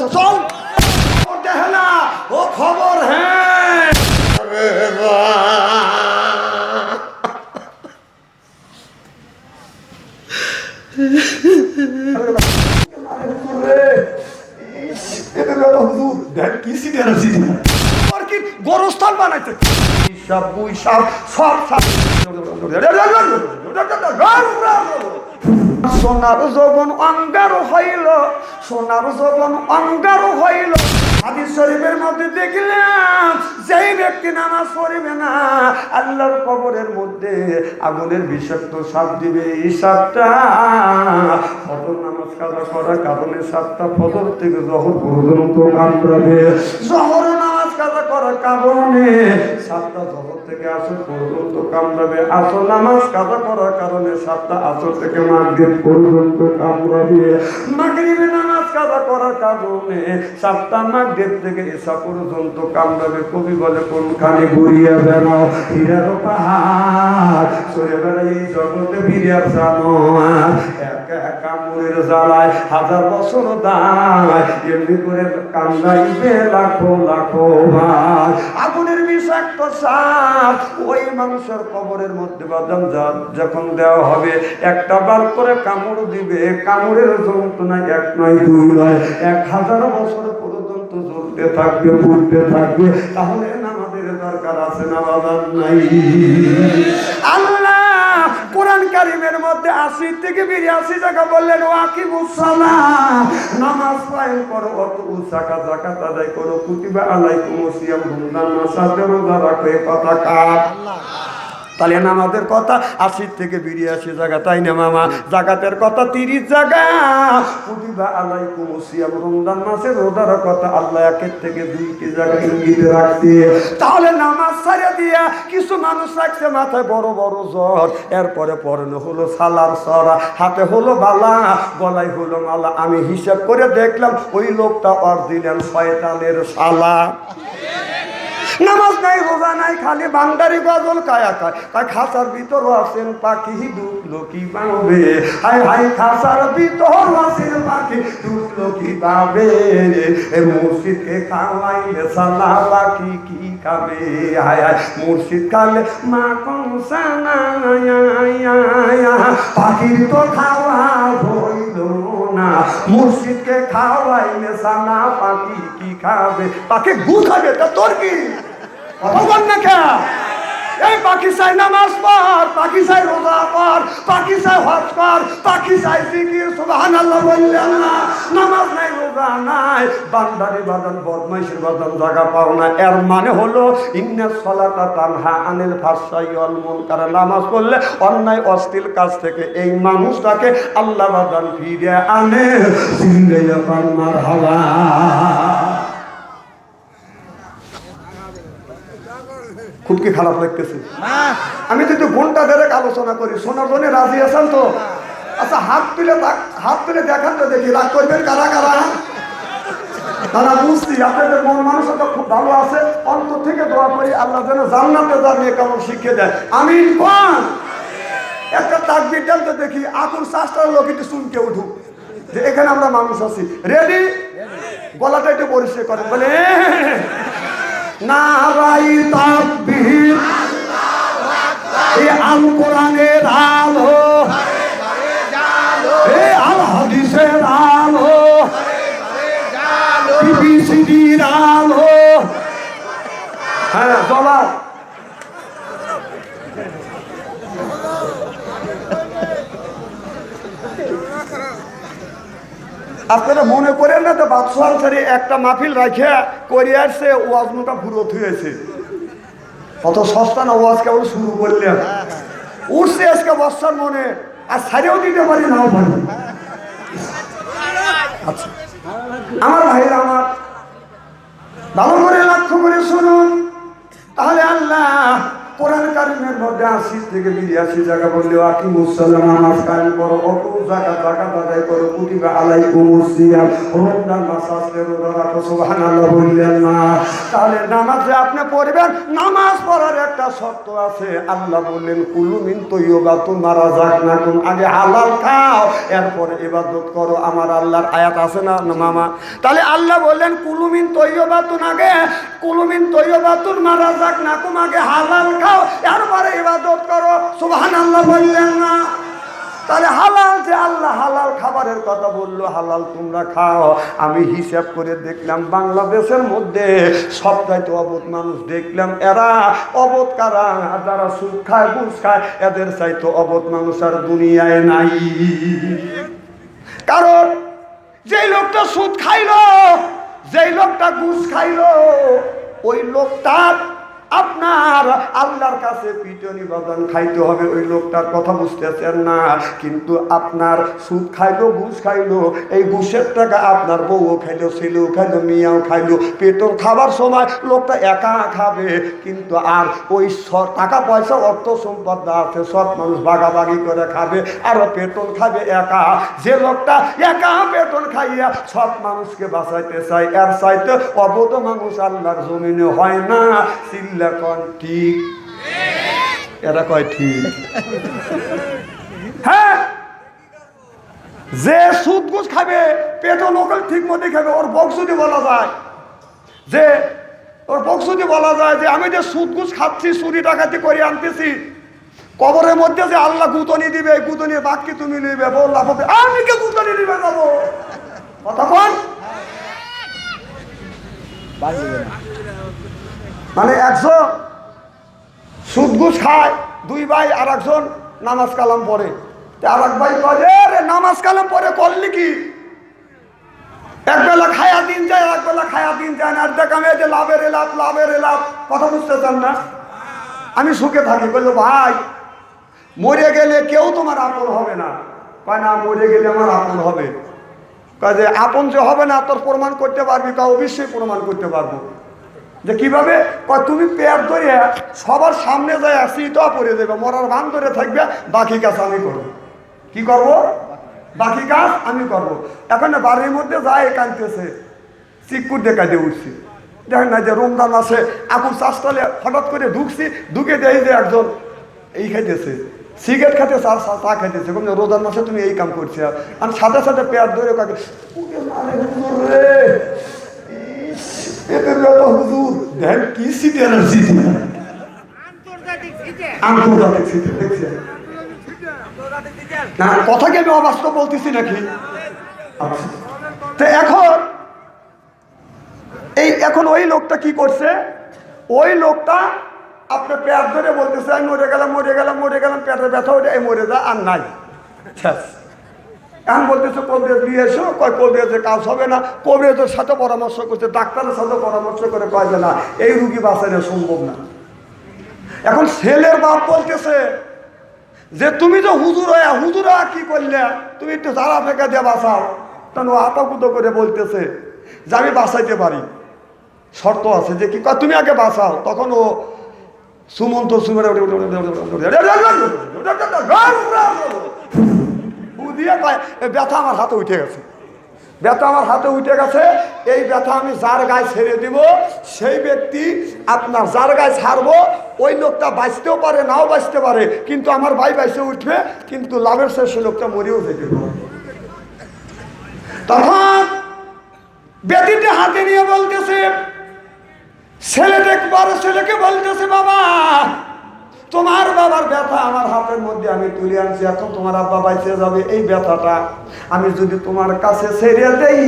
আছে, চল। দেখে না ও খবর, হ্যাঁ গোরস্থান বানাইতে সোনার যৌবন অঙ্গারও হইল, সোনার যৌবন অঙ্গারও হইল। হাদিস শরীফের মধ্যে দেখলাম যেই ব্যক্তি নামাজ পড়িবে না আল্লাহর কবরের মধ্যে আগুনের বিষাক্ত সাপ দিবে। এই সাপটা ফজর নামাজ কাজা করার কারণে সাপটা ফজর থেকে জহর পর্যন্ত কামড়াবে। জহর নামাজ কাজা করার কারণে সাপটা জহর থেকে আসর পর্যন্ত কামড়াবে। আসর নামাজ কাজা করার কারণে সাপটা আসর থেকে মাগরিব পর্যন্ত কামড়াবে। মাগরিবের নামাজ কাজা করার কারণে সাপটা মাগরিব থেকে এসা পর্যন্ত কামড়াবে। কবি বলে কোনখানে ঘুরিয়া বেড়াও হীরার পাহাড়, সরে বেড়াই এই জগতে ফিরিয়া জানো একা কামড়ের জ্বালায় হাজার বছর দায়, এমনি করে কামড়াইবে লাখো লাখো ভাই। আগুনের বিষাক্ত সাপ ওই মানুষের কবরের মধ্যে বাদাম যখন দেওয়া হবে একটা বার করে কামড় দিবে। কামড়ের যন্ত্রণা এক নয় দুই নয় 1000 বছর পর্যন্ত জ্বলতে থাকবে, ঘুরতে থাকবে। তাহলে নামাজের দরকার আছে না বাবার নাই? আল্লাহ কোরআন কারীমের মধ্যে 80 থেকে 82 জায়গা বললেন ওয়াকিমুস সালাহ, নামাজ কায়েম করো, ওয়াতু যাকাত আদায় করো, কুতিবা আলাইকুমুস সিয়াম, রমজান মাসে রোজা রাখো। এই কথা কার? তাহলে নামাজের কথা 80 থেকে 82 জায়গা, তাই না মামা? জাকাতের কথা 30 জায়গা, কুতিবা আলাইকুমুস সিয়াম, রমজান মাসে রোজার কথা আল্লাহ 1 থেকে 2 জায়গা ইঙ্গিত রাখছে। তাহলে নামাজ ছাড়া দিয়া কিছু মানুষ রাখছে মাথায় বড় বড় জ্বর, এরপরে পরনে হলো সালার সরা, হাতে হলো বালা, গলায় হলো মালা। আমি হিসাব করে দেখলাম ওই লোকটা অরিজিনাল শয়তানের শালা। নামাজ নাই, রোজা নাই, খালি বান্দারি গজল কায়া কায়। তাই খাসার ভিতর আছেন পাখি ঢুকলো কি পাবে, হাই হাই খাসার ভিতর আছেন পাখি ঢুকলো কি পাবে। মুর্শিদকে খাওয়াইলে সালা পাখি কি খাবে, হাই হাই মুর্শিদ খালে মা কংসানা পাখির তো খাওয়া হইল না। মুর্শিদকে খাওয়াইলে সালা পাখি কি খাবে, পাখি গু খাবে। তা তোর কি ভগবান না খা? এই পাখি চাই নামাজ পড়, পাখি চাই রোজা কর, পাখি চাই হজ কর, পাখি চাই জিকির সুবহানাল্লাহ বললেন না। নামাজ নাই, রোজা নাই, বান্দারি বাদান বদমাইশের বাদান জায়গা পাও না। এর মানে হলো ইন্নাস সালাতা তানহা আনিল ফাহশাই ওয়াল মুনকার। নামাজ পড়লে অন্যায় অশ্লীল কাজ থেকে এই মানুষটাকে আল্লাহ বাদান ফিরে আনে। সিংগাইয়া পান মারহাবা। খুব কি খারাপ লাগতেছে? আমি যদি ঘন্টা দেড়েক আলোচনা করি, শোনার জন্য রাজি আছেন তো? আচ্ছা হাত তুলে দেখান তো দেখি, রাগ করবেন কারা কারা? তারা বুঝছি আপনাদের মন মানসিকতা খুব ভালো আছে। অন্তর থেকে দোয়া করি আল্লাহ যেন জান্নাতে জানিয়ে কেমন শিখিয়ে দেয়। আমিন কোন একটা তাকবীর দেন তো দেখি, আকুল শাস্ত্রের লোক একটু শুনকে উঠুক যে এখানে আমরা মানুষ আছি। রেডি? গলাটা একটু পরিষ্কার করেন, বলে নারাই তাকবীর, এই আল কোরআনের আলো, এই আল হাদিসের আলো, বিবিসির আলো। হ্যাঁ চলা আপনারা মনে করেন না তো বাদশাহ আনসারী একটা মাহফিল রাখে করে আসছে, ওয়াজটা পুরো থুয়েছে। কত সস্তা না, ওয়াজ কেবল শুরু করলেন, উঠছে আজকে বর্ষার মনে, আর ছাড়িয়েও দিতে পারি নাও পারি। আচ্ছা আমার ভাইরা আমার ভালো করে লক্ষ্য করে শুনুন। তাহলে আল্লাহ কোরআন কারিমের মধ্যে ৮০ থেকে ৮২ জায়গা বললেও আকিমুস সালাম নামাজ কায়েম করো, অতু যাকাত আদায় করো, কুতিবা আলাইকুমুস সিয়াম, রমজান মাস আসলে রোজা রাখো, সুবহানাল্লাহ বললেন না? তাহলে নামাজে আপনি পড়বেন, নামাজ পড়ার একটা শর্ত আছে। আল্লাহ বললেন কুলু মিন তাইয়্যিবাতুন মা রাযাকনাকুম, আগে হালাল খাও এরপরে ইবাদত করো। আমার আল্লাহর আয়াত আছে না মামা? তাহলে আল্লাহ বললেন কুলু মিন তাইয়্যিবাতুন, আগে কুলু মিন তাইয়্যিবাতুন মা রাযাকনাকুম, আগে হালাল খাও এরপরে ইবাদত করো, সুবহানাল্লাহ বললেন না? তাহলে হালাল, যে আল্লাহ হালাল খাবারের কথা বললো, হালাল তোমরা খাও। আমি হিসাব করে দেখলাম বাংলাদেশের মধ্যে সবচাইতে অবোধ মানুষ দেখলাম, এরা অবোধ কারা? যারা সুদ খায়, ঘুষ খায়, এদের চাইতে অবোধ মানুষ আর দুনিয়ায় নাই। কারণ যেই লোকটা সুদ খাইলো, যেই লোকটা ঘুষ খাইলো, ওই লোকটার আপনার আল্লাহর কাছে পিটনি বাদান খাইতে হবে। ওই লোকটার কথা বুঝতেছেন না? কিন্তু আপনার সুদ খাইলো, ঘুষ খাইলো, এই ঘুষের টাকা আপনার বউও খাইলো, ছেলেও খাইলো, মেয়েও খাইলো। পেটন খাবার সময় লোকটা একা খাবে, কিন্তু আর ওই টাকা পয়সা অর্থ সম্পদ আছে সব মানুষ ভাগাভাগি করে খাবে, আর পেটন খাবে একা। যে লোকটা একা পেটন খাইয়া সব মানুষকে বাঁচাইতে চায়, এর চাইতে অবৈধ মানুষ আল্লাহর জমিনে হয় না। ঠিক এরা কয় ঠিক। হ্যাঁ, যে সুদ ঘুষ খাবে, পেটও লোকাল ঠিক মতো খাবে, ওর বক্সুদি বলা যায় যে, ওর বক্সুদি বলা যায় যে আমি যে সুদ ঘুষ খাচ্ছি, চুরি ডাকাতি করে আনতেছি, কবরের মধ্যে যে আল্লাহ গুতনি দিবে, গুতনির বাক্যে তুমি নিবে, বললাম আমি কে গুতনি দিবে যাবো, কথা বল। মানে একজন সুদ ঘুষ খায়, দুই ভাই, আর একজন নামাজ কালাম পড়ে। আর এক ভাই কয়ে রে নামাজ কালাম পড়ে করলি কি? একবেলা খায়া দিন যায়, একবেলা খায়া দিন যায় না। আর দেখাম এই যে লাভের লাভ, লাভের লাভ, কথা বুঝতে চান না? আমি সুখে থাকি। বললো ভাই মরে গেলে কেউ তোমার আপন হবে না। কয় না, মরে গেলে আমার আপন হবে। কয় যে আপন যে হবে না তোর প্রমাণ করতে পারবি? কা অবশ্যই প্রমাণ করতে পারবো। যে কিভাবে? কয় তুমি পেট ধরে সবার সামনে যায় সিটা পরে দেবে, মরার ভান ধরে থাকবে, বাকি কাজ আমি করবো। কি করব? বাকি কাজ আমি করব। এখন বাড়ির মধ্যে যায় কাঁদতেছে, চিকুর দেখাতে উঠছি, দেখেন না যে রমজান মাসে আকুর চাষটালে হঠাৎ করে ঢুকছি, ঢুকে দেয় যে একজন এই খাইতেছে, সিগারেট খাইতে, চা খাইতেছে। রোজার মাসে তুমি এই কাম করছি, আর সাথে সাথে পেট ধরে কাকে হুজুর দেখেন কি সিটি এনার্জি, আন্তর্জাতিক সিটি দেখছি না, কথা কি আমি অবাস্তব বলতেছি নাকি? তো এখন ওই লোকটা কি করছে? ওই লোকটা আপনার পেট ধরে বলতেছে আমি মরে গেলাম, মরে গেলাম, মরে গেলাম, পেটের ব্যথা ওঠে, এই মরে যা আর নাই। এখন বলতেছে কবিরাজ নিয়ে এসো, কয় কবিরাজের কাজ হবে না। কবিরাজের সাথে পরামর্শ করছে, ডাক্তারের সাথে পরামর্শ করে কয় যে না, এই রুগী বাঁচানো সম্ভব না। এখন ছেলের বাপ বলতেছে যে তুমি তো হুজুরা কি করলে, তুমি একটু জারা ফেঁকা দিয়ে বাঁচাও। তখন ও আতাকুতো করে বলতেছে যে আমি বাঁচাইতে পারি, শর্ত আছে। যে কি তুমি আগে বাঁচাও। তখন ও সুমন্ত দিয়ে ব্যথা আমার হাতে উঠে গেছে, ব্যথা আমার হাতে উঠে গেছে। এই ব্যথা আমি যার গায়ে ছেড়ে দিব, সেই ব্যক্তি আপনার যার গায়ে ছাড়বো, ওই লোকটা বাঁচতেও পারে, নাও বাঁচতে পারে, কিন্তু আমার ভাই বাঁচতে উঠবে, কিন্তু লাভের শেষে লোকটা মরেও যেতে পারে। তখন ব্যক্তিটা হাতে নিয়ে বলতেছে, ছেলেকে বলতেছে বাবা তোমার বাবার ব্যথা আমার হাতের মধ্যে আমি তুলে আনছি, এখন তোমার আব্বা বাইচে যাবে। এই ব্যথাটা আমি যদি তোমার কাছে ছেড়ে দেই,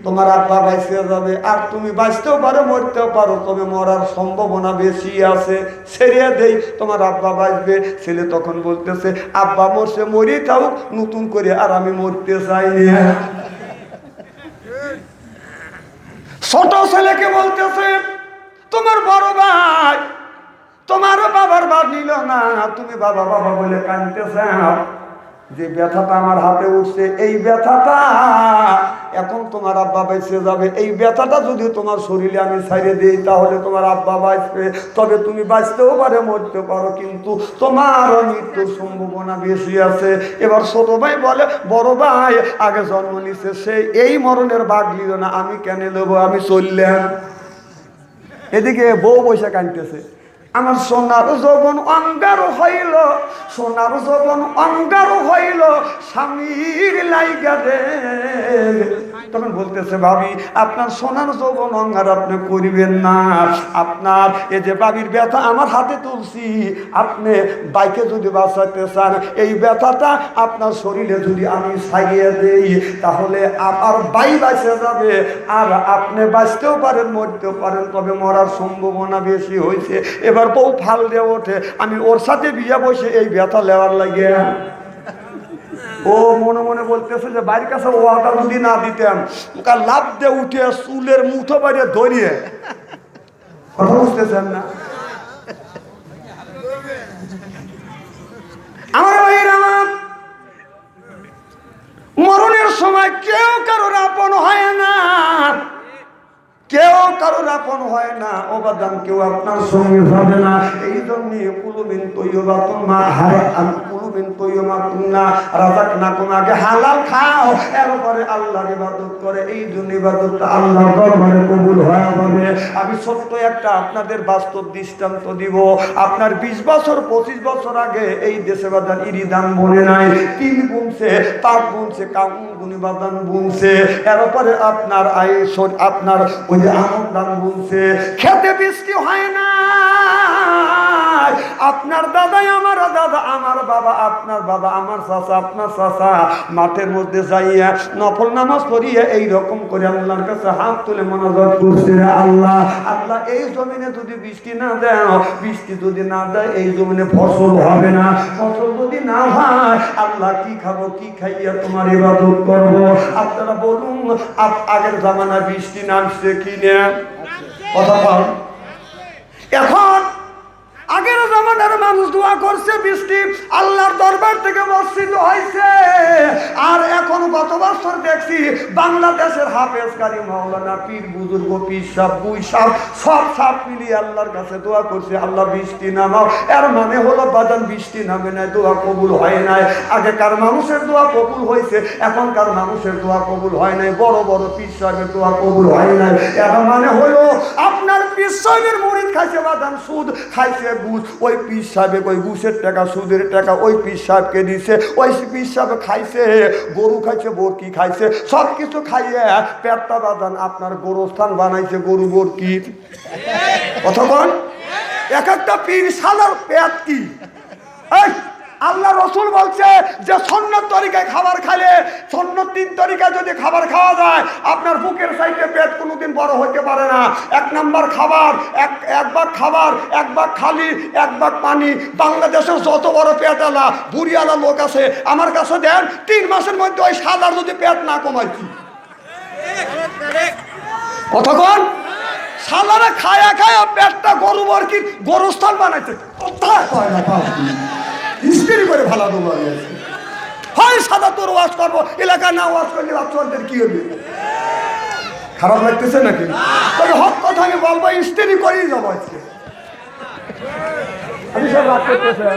তোমার আব্বা বাইচে যাবে, আর তুমি বাঁচতেও পারো, মরতেও পারো, তবে মরার সম্ভাবনা বেশি আছে। ছেড়ে দেই, তোমার আব্বা বাঁচবে। ছেলে তখন বলতেছে আব্বা মরছে, মরি তাও নতুন করে, আর আমি মরতে চাইনি। ছোট ছেলেকে বলতেছে তোমার বড় ভাই তোমারও বাবার বাদ নিল না, তুমি বাবা বাবা বলে কাঁদতেছ। যে ব্যথাটা আমার হাতে উঠছে, এই ব্যথাটা এখন তোমার আব্বা বেঁচে যাবে, এই ব্যথাটা যদি তোমার শরীরে আমি ছাইড়ে দিই তাহলে তোমার আব্বা বাঁচবে, তবে তুমি বাঁচতেও পারে মরতে পারো, কিন্তু তোমার মৃত্যুর সম্ভাবনা বেশি আছে। এবার ছোট ভাই বলে বড় ভাই আগে জন্ম নিচ্ছে, সে এই মরণের ভাগ নিল না, আমি কেন নেবো, আমি চললাম। এদিকে বউ বসে কাঁদতেছে, আমার সোনার যৌবন অঙ্গার হইল, সোনার যৌবন অঙ্গার হইল স্বামীর লাইগা রে। তখন বলতেছে ভাবি আপনার সোনার যৌবন অঙ্গার আপনি করিবেন না, আপনার এই যে ভাবির ব্যথা আমার হাতে তুলছি, আপনি বাইকে যদি বাঁচাতে চান এই ব্যথাটা আপনার শরীরে যদি আমি ছাইয়ে দেই তাহলে আমার বাই বাঁচে যাবে, আর আপনি বাঁচতেও পারেন মরতেও পারেন, তবে মরার সম্ভাবনা বেশি হয়েছে। এবার বউ ফাল দিয়ে ওঠে, আমি ওর সাথে বিয়ে বসে এই ব্যথা লেওয়ার লাগে। ও মনে মনে বলতেছে যে বাড়ির কাছে ওয়াটা যদি না দিতাম, লাভ দিয়ে উঠে চুলের মুঠো বাড়িয়ে ধরিয়ে, কথা বুঝতেছেন না? আমার ভাইয়ের আমার মরণের সময় কেউ কারোর আপন হয় না, কেউ কারোর আপন হয় না, অবাদান কেউ আপনার সঙ্গে যাবে না। এই জন্য কুলুমিন তৈয়বাতুন মা হারাম কুলুমিন তৈয়বাতুন না রাযাকনাকুম, আগে হালাল খাও এরপরে আল্লাহর ইবাদত করে, এই জন্য ইবাদতটা আল্লাহর দরবারে কবুল হয়ে যাবে। আমি ছোট্ট একটা আপনাদের বাস্তব দৃষ্টান্ত দিব। আপনার 20 বছর 25 বছর আগে এই দেশে বাদান ইরিদান বনে নাই, তিল বুনছে, পাট বুনছে, কাউন গুনি বাদান বুনছে, এরপরে আপনার আপনার ওই যে আমন ধান বুনছে, খেতে বৃষ্টি হয় না। আপনার দাদাই আমার দাদা, আমার বাবা আপনার বাবা, আমার চাচা আপনার চাচা মাঠের মধ্যে যাইয়া নফল নামাজ পড়িয়া এইরকম করে আল্লাহর কাছে হাত তুলে মোনাজাত করছে, আল্লাহ আল্লাহ এই জমিনে যদি বৃষ্টি না দেয়, বৃষ্টি যদি না দেয় এই জমিনে ফসল হবে না, ফসল যদি না হয় আল্লাহ কি খাবো, কি খাইয়া তোমার ইবাদত করবো? আপনারা বলুন আগের জামানা বৃষ্টি নামছে কি না? কথা বল। এখন আগের জামানার মানুষ দোয়া করছে, বৃষ্টি আল্লাহর দরবার থেকে বর্ষিত হয়েছে। আর এখন গত বছর দেখছি বাংলাদেশের হাফেজ কারি মাওলানা পীর বুজুর্গ পীর সাহেব বুই সাহেব সব সাহেব মিলিয়ে আল্লাহর কাছে দোয়া করছে, আল্লাহ বৃষ্টি নামাও। এর মানে হলো বাজান বৃষ্টি নামে নাই, দোয়া কবুল হয় নাই। আগেকার মানুষের দোয়া কবুল হয়েছে, এখনকার মানুষের দোয়া কবুল হয় নাই, বড় বড় পীর সাহেবের দোয়া কবুল হয় নাই। এর মানে হলো আপনার পীর সাহেবের মুরিদ খাইছে বাজান সুদ, খাইছে ঘুষ, ওই পীর সাহেব ওই ঘুষের টাকা সুদের টাকা ওই পীর সাহেবকে দিছে, ওই পীর সাহেব খাইছে গরু খাইছে, বরকি খাইছে, সব কিছু খাইয়ে পেটটা বাদান আপনার গোরস্থান বানাইছে, গরু বরকির। অথবা এক একটা পীর শালার পেট কি? আল্লাহ রসুল বলছে যে সুন্নত তরিকায় খাবার খাইলে, সুন্নত 3 তরিকায় যদি খাবার খাওয়া যায় আপনার বুকের সাইডে পেট কোনোদিন বড় হইতে পারে না। 1 নাম্বার খাবার, এক ভাগ খাবার, 1 ভাগ খালি, 1 ভাগ পানি। বাংলাদেশের যত বড় পেটওয়ালা বুড়িওয়ালা লোক আছে আমার কাছে দেন, 3 মাসের মধ্যে ওই সাদার যদি পেট না কমাইছি। কতক্ষণ সালারে খায়া খায়া পেটটা গরু বরকির গোরস্থান বানাইছে, কোথায় কয় না হিস্ট্রি করে ভালো দেবো। হয় সাদা তোর ওয়াজ করবো, এলাকা না ওয়াজ করলে বাচ্চাদের কি হবে? খারাপ লাগতেছে নাকি? তবে হক কথা আমি বলবো, হিস্ট্রি করেই যাবো আজকে। আমি সব রাগ করতেছে না,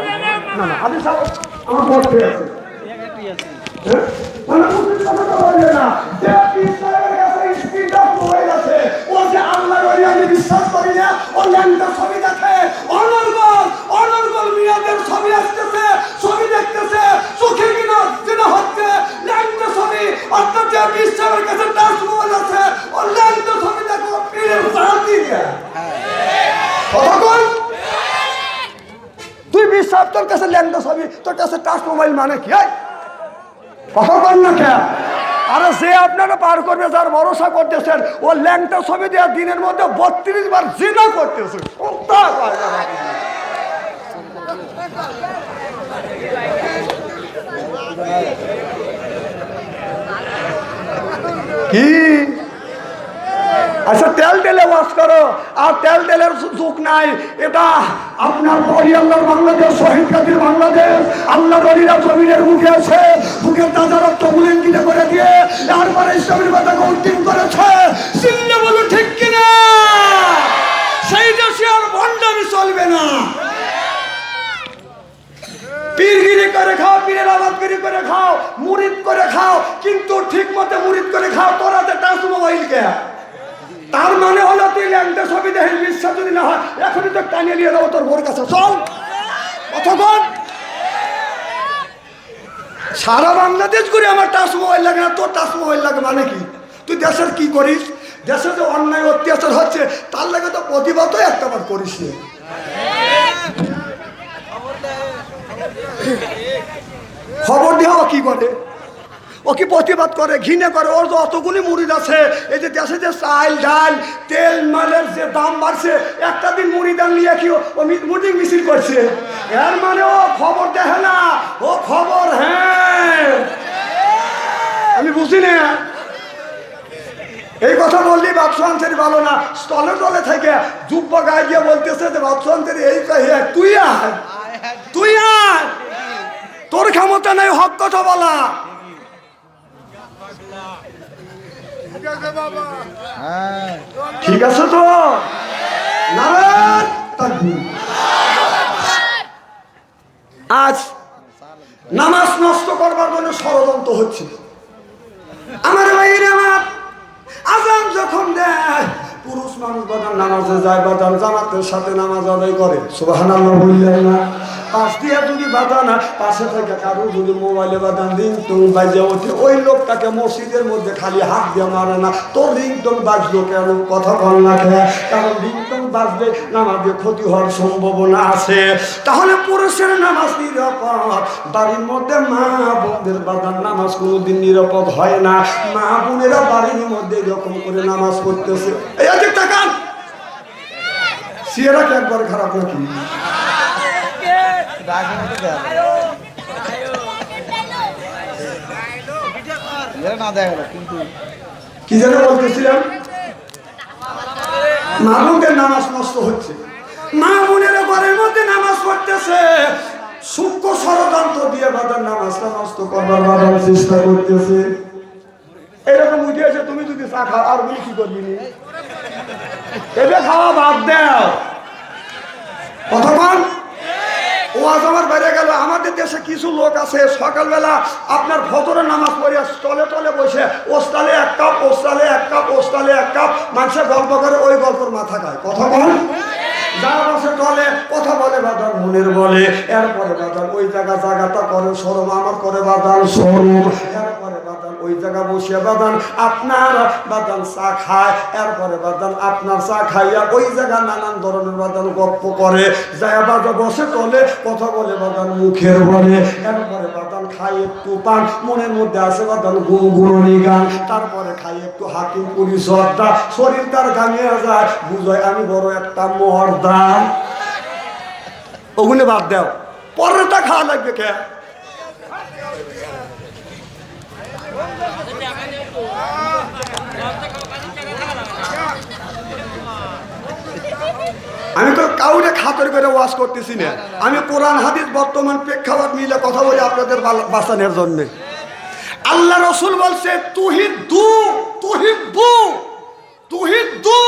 না আমি সব আমার পক্ষে আছে। বিশ্বাস করি না, ছবি দেখে অনর্গল অনর্গল মিয়াদের ছবি আসতেছে, ছবি দেখতেছে, চোখে কিনা যেটা হচ্ছে ল্যাংটা ছবি। অর্থাৎ যে বিশ্বের কাছে তাজমহল আছে ও ল্যাংটা ছবি দেখো পীরের জাতি। কতক্ষণ তুই বিশ্বাস, তোর কাছে ল্যাংটা ছবি, তোর কাছে টাচ মোবাইল মানে কি? কতক্ষণ না খেয়া? আরে যে আপনারা পার করবে, যার ভরসা করতেছেন, ও ল্যাংটা ছবি দেওয়া দিনের মধ্যে 32 বার জিনা করতেছে। কি আচ্ছা তেল তেলে ওয়াজ করো, আর তেল তেলের যুগ নাই। এটা আপনার আল্লাহর বাংলাদেশ, শহীদ গাজীর বাংলাদেশ। আল্লাহ বলিরা জমিনের মুখে আছে, বুকের তাজা রক্ত বুলেঙ্গিতে করে দিয়ে তারপরে ইসলামের কথাকে উত্তীন করেছে। চিল্লে বলুন ঠিক কিনা? সেই দেশে আর ভণ্ডামি চলবে না। পীরগিরি করে খাও, পীরের আবাদগিরি করে খাও, মুরিদ করে খাও, কিন্তু ঠিক মতো মুরিদ করে খাও। তোরা যে টাচ মোবাইলকে, তার মানে হলো তুই ল্যাংটা ছবি দেখে বিশ্বাস যদি না হয় এখনই তো টানিয়ে নিয়ে যাবো তোর বোর কাছে। চল অথগণ সারা বাংলাদেশ ঘুরে আমার টাচ মোবাইল লাগে না, তোর টাচ মোবাইল লাগে মানে কি? তুই দেশের কি করিস? দেশে যে অন্যায় অত্যাচার হচ্ছে তার লাগে তো প্রতিবাদও একটাবার করিস নি। খবর দেওয়া কি করে? ও কি প্রতিবাদ করে? ঘৃণা করে? ওর তো অতগুলি মুরিদ আছে। এই যে দেশে যে চাল ডাল তেল মালের যে দাম বাড়ছে, একটা দিন মুড়িদান নিয়ে কি ও মুড়ি মিছিল করছে? এর মানে ও খবর দেখে না, ও খবর হ্যাঁ আমি বুঝি না। এই কথা বললি বাদশাহ আনসারি ভালো না, স্থলে তলে থেকে যুব্য গায়ে গিয়ে বলতেছে যে বাদশাহ আনসারি এই তুই আয়, তুই আয়, তোর ক্ষমতা নেই হক কথা বলা। ঠিক আছে তো? আজ নামাজ নষ্ট করবার জন্য ষড়যন্ত্র হচ্ছে। আমার ভাইয়ের আমার আজান যখন দেয়, পুরুষ মানুষ বাদান নামাজে যায়, বাদান জামাতের সাথে নামাজ আদায় করে। সুবহানাল্লাহ বললেন না? পাশ দিয়ে যদি বাদান পাশে থেকে কারো যদি মোবাইলে বাদান রিংটোন বাজে ওঠে, ওই লোকটাকে মসজিদের মধ্যে খালি হাত দিয়ে মারে না। তোর রিংটোন বাজলো কেন? কথা বল না কেন? কারণ রিংটোন বাজলে নামাজে ক্ষতি হওয়ার সম্ভাবনা আছে। তাহলে পুরুষের নামাজ নিরাপদ, বাড়ির মধ্যে মা বোনদের বাদান নামাজ কোনোদিন নিরাপদ হয় না। মা বোনেরা বাড়ির মধ্যে এরকম করে নামাজ পড়তেছে। এই আজকে তাকান, সিয়েরা কি একবার খারাপ নাকি? কি যেন বলতেছিলাম? মা বোনদের নামাজ নষ্ট হচ্ছে, মা বোনেরা ঘরের মধ্যে নামাজ পড়তেছে, সূক্ষ্ম ষড়যন্ত্র দিয়ে বাদার নামাজটা নষ্ট করবার বাবার চেষ্টা করতেছে। এরকম উঠেছে, তুমি যদি চা খাও আর বলি কি করবি? এবার খাওয়া বাদ দাও। কতক্ষণ ওয়াজ আমার বাইরে গেল। আমাদের দেশে কিছু লোক আছে সকালবেলা আপনার ফজরের নামাজ পড়িয়া স্টলে টলে বসে ওস্তালে এক কাপ, ওস্তালে এক কাপ, ওস্তালে এক কাপ, মানুষের গল্প করে, ওই গল্পের মাথা খায়। কথা বল, যা বসে টলে কথা বলে বাদান মনের বলে। এরপরে বাদান ওই জায়গাটা করে সরম, আমার করে বাদান সরম। এরপরে বাদান ওই জায়গা বসিয়া বাদান আপনার বাদান চা খায়। এরপরে বাদান আপনার চা খাইয়া ওই জায়গা নানান ধরনের বাদান গপ্প করে, যায় বাদা বসে টলে কথা বলে বাদান মুখের বলে। এরপরে বাদান খাই একটু পান, মনের মধ্যে আসে বাদান গুণগুণী গান। তারপরে খাই একটু হাকিম পরিচর্যা, শরীর তার গামিয়ে যায়, বুঝায় আমি বড় একটা মর্দান। ওগুলো বাদ দাও, পরেরটা খাওয়া লাগবে কে? আমি তো কাউরে খাতর করে ওয়াজ করতেছি না। আমি কোরআন হাদিস বর্তমান প্রেক্ষাপট মিলে কথা বলি আপনাদের বাঁচানোর জন্য। আল্লাহ রসুল বলছে তুহিদ্দু তুহিব্বু, তুহিদ্দু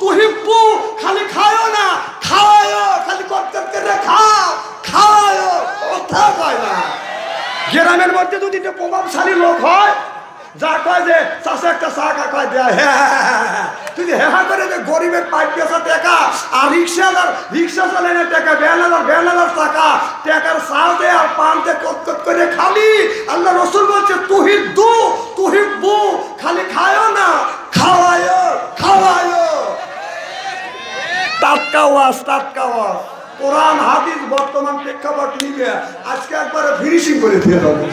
তুহিব্বু, খালি খায়ও না খাওয়ায়ও, খালি কর্তন করে খাও খাওয়ায়ও, কথা কয় না। গ্রামের মধ্যে যদি প্রভাবশালী লোক হয়, যা কয় যে চাষে একটা চা কয় দেয়, হ্যাঁ তুই হ্যাঁ করে যে গরিবের পাইপ পেশা টাকা, আর রিক্সা চালানো টাকা, বেনালার টাকা, টাকার চা দে আর পান দে কত করে খালি। আল্লাহ রসুল বলছে তুহিদ্দু তুহিব্বু, খালি খায়ও না খাওয়ায়ও খাওয়ায়ও। টাটকা ওয়াজ, টাটকা ওয়াজ, কোরআন হাদিস বর্তমান প্রেক্ষাপট নিয়ে আজকে একবারে ফিনিশিং করে দিয়ে দেবো।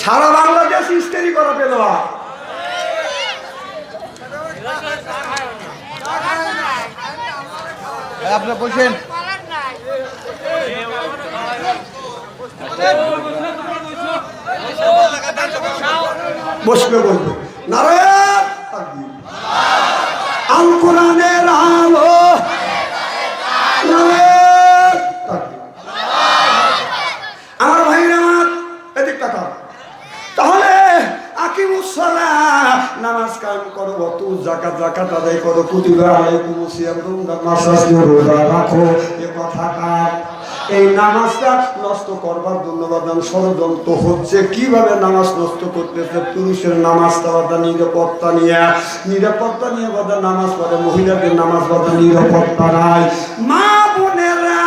সারা বাংলাদেশ ইস্তেরি করা পেল। আপনি বলছেন বসবে বলবে নারায়ণ আল কোরআনের আলো, আমার ভাইরা এদিক কথা। তাহলে নামাজ কায়েম করো, ওয়াতু যাকাত আদায় করো, কুতিবা আলাইকুমুস সিয়াম, তোমরা মাস রোজা রাখো। এ কথা কার? এই নামাজটা নষ্ট করবার জন্য বাদান ষড়যন্ত্র হচ্ছে। কিভাবে নামাজ নষ্ট করতেছে? পুরুষের নামাজটা বাদা নিরাপত্তা নিয়ে বাদা নামাজ পড়ে, মহিলাদের নামাজ বাদা নিরাপত্তা নাই। মা বোনেরা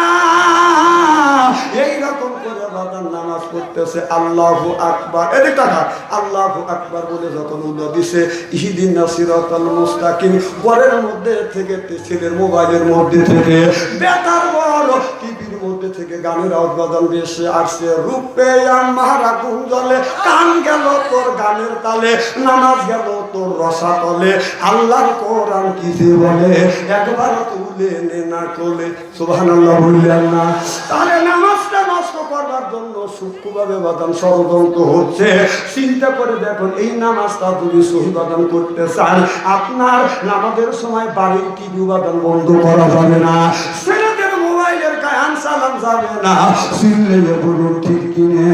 এইরকম করে বাদা নামাজ পড়তেছে। আল্লাহু আকবার, এদিক টাকা, আল্লাহু আকবার বলে যখন উল্লেখ দিছে ইহদিনাস সিরাতাল মুস্তাকিম, ঘরের মধ্যে থেকে, ছেলের মোবাইলের মধ্যে থেকে, বেতার বড় টিভির মধ্যে থেকে গানের আওয়াজ বাজান বেশি আসছে। রূপে আমারা কুঞ্জলে, কান গেল তোর গানের তালে, নামাজ গেল তোর রসা তলে। আল্লাহর কোরআন কি যে বলে, একবার তুলে নে না কোলে। সুবহানাল্লাহ বললেন না? তাহলে নামাজটা নষ্ট করবার জন্য সূক্ষ্মভাবে বাদান ষড়যন্ত্র হচ্ছে। চিন্তা করে দেখুন, এই নামাজটা যদি সহি বাদান করতে চান, আপনার নামাজের সময় বাড়ির টিভি বাদান বন্ধ করা যাবে না, ছেলেদের মোবাইলের কায়ান চালান যাবে না। চিনলে বলুন ঠিক কিনে?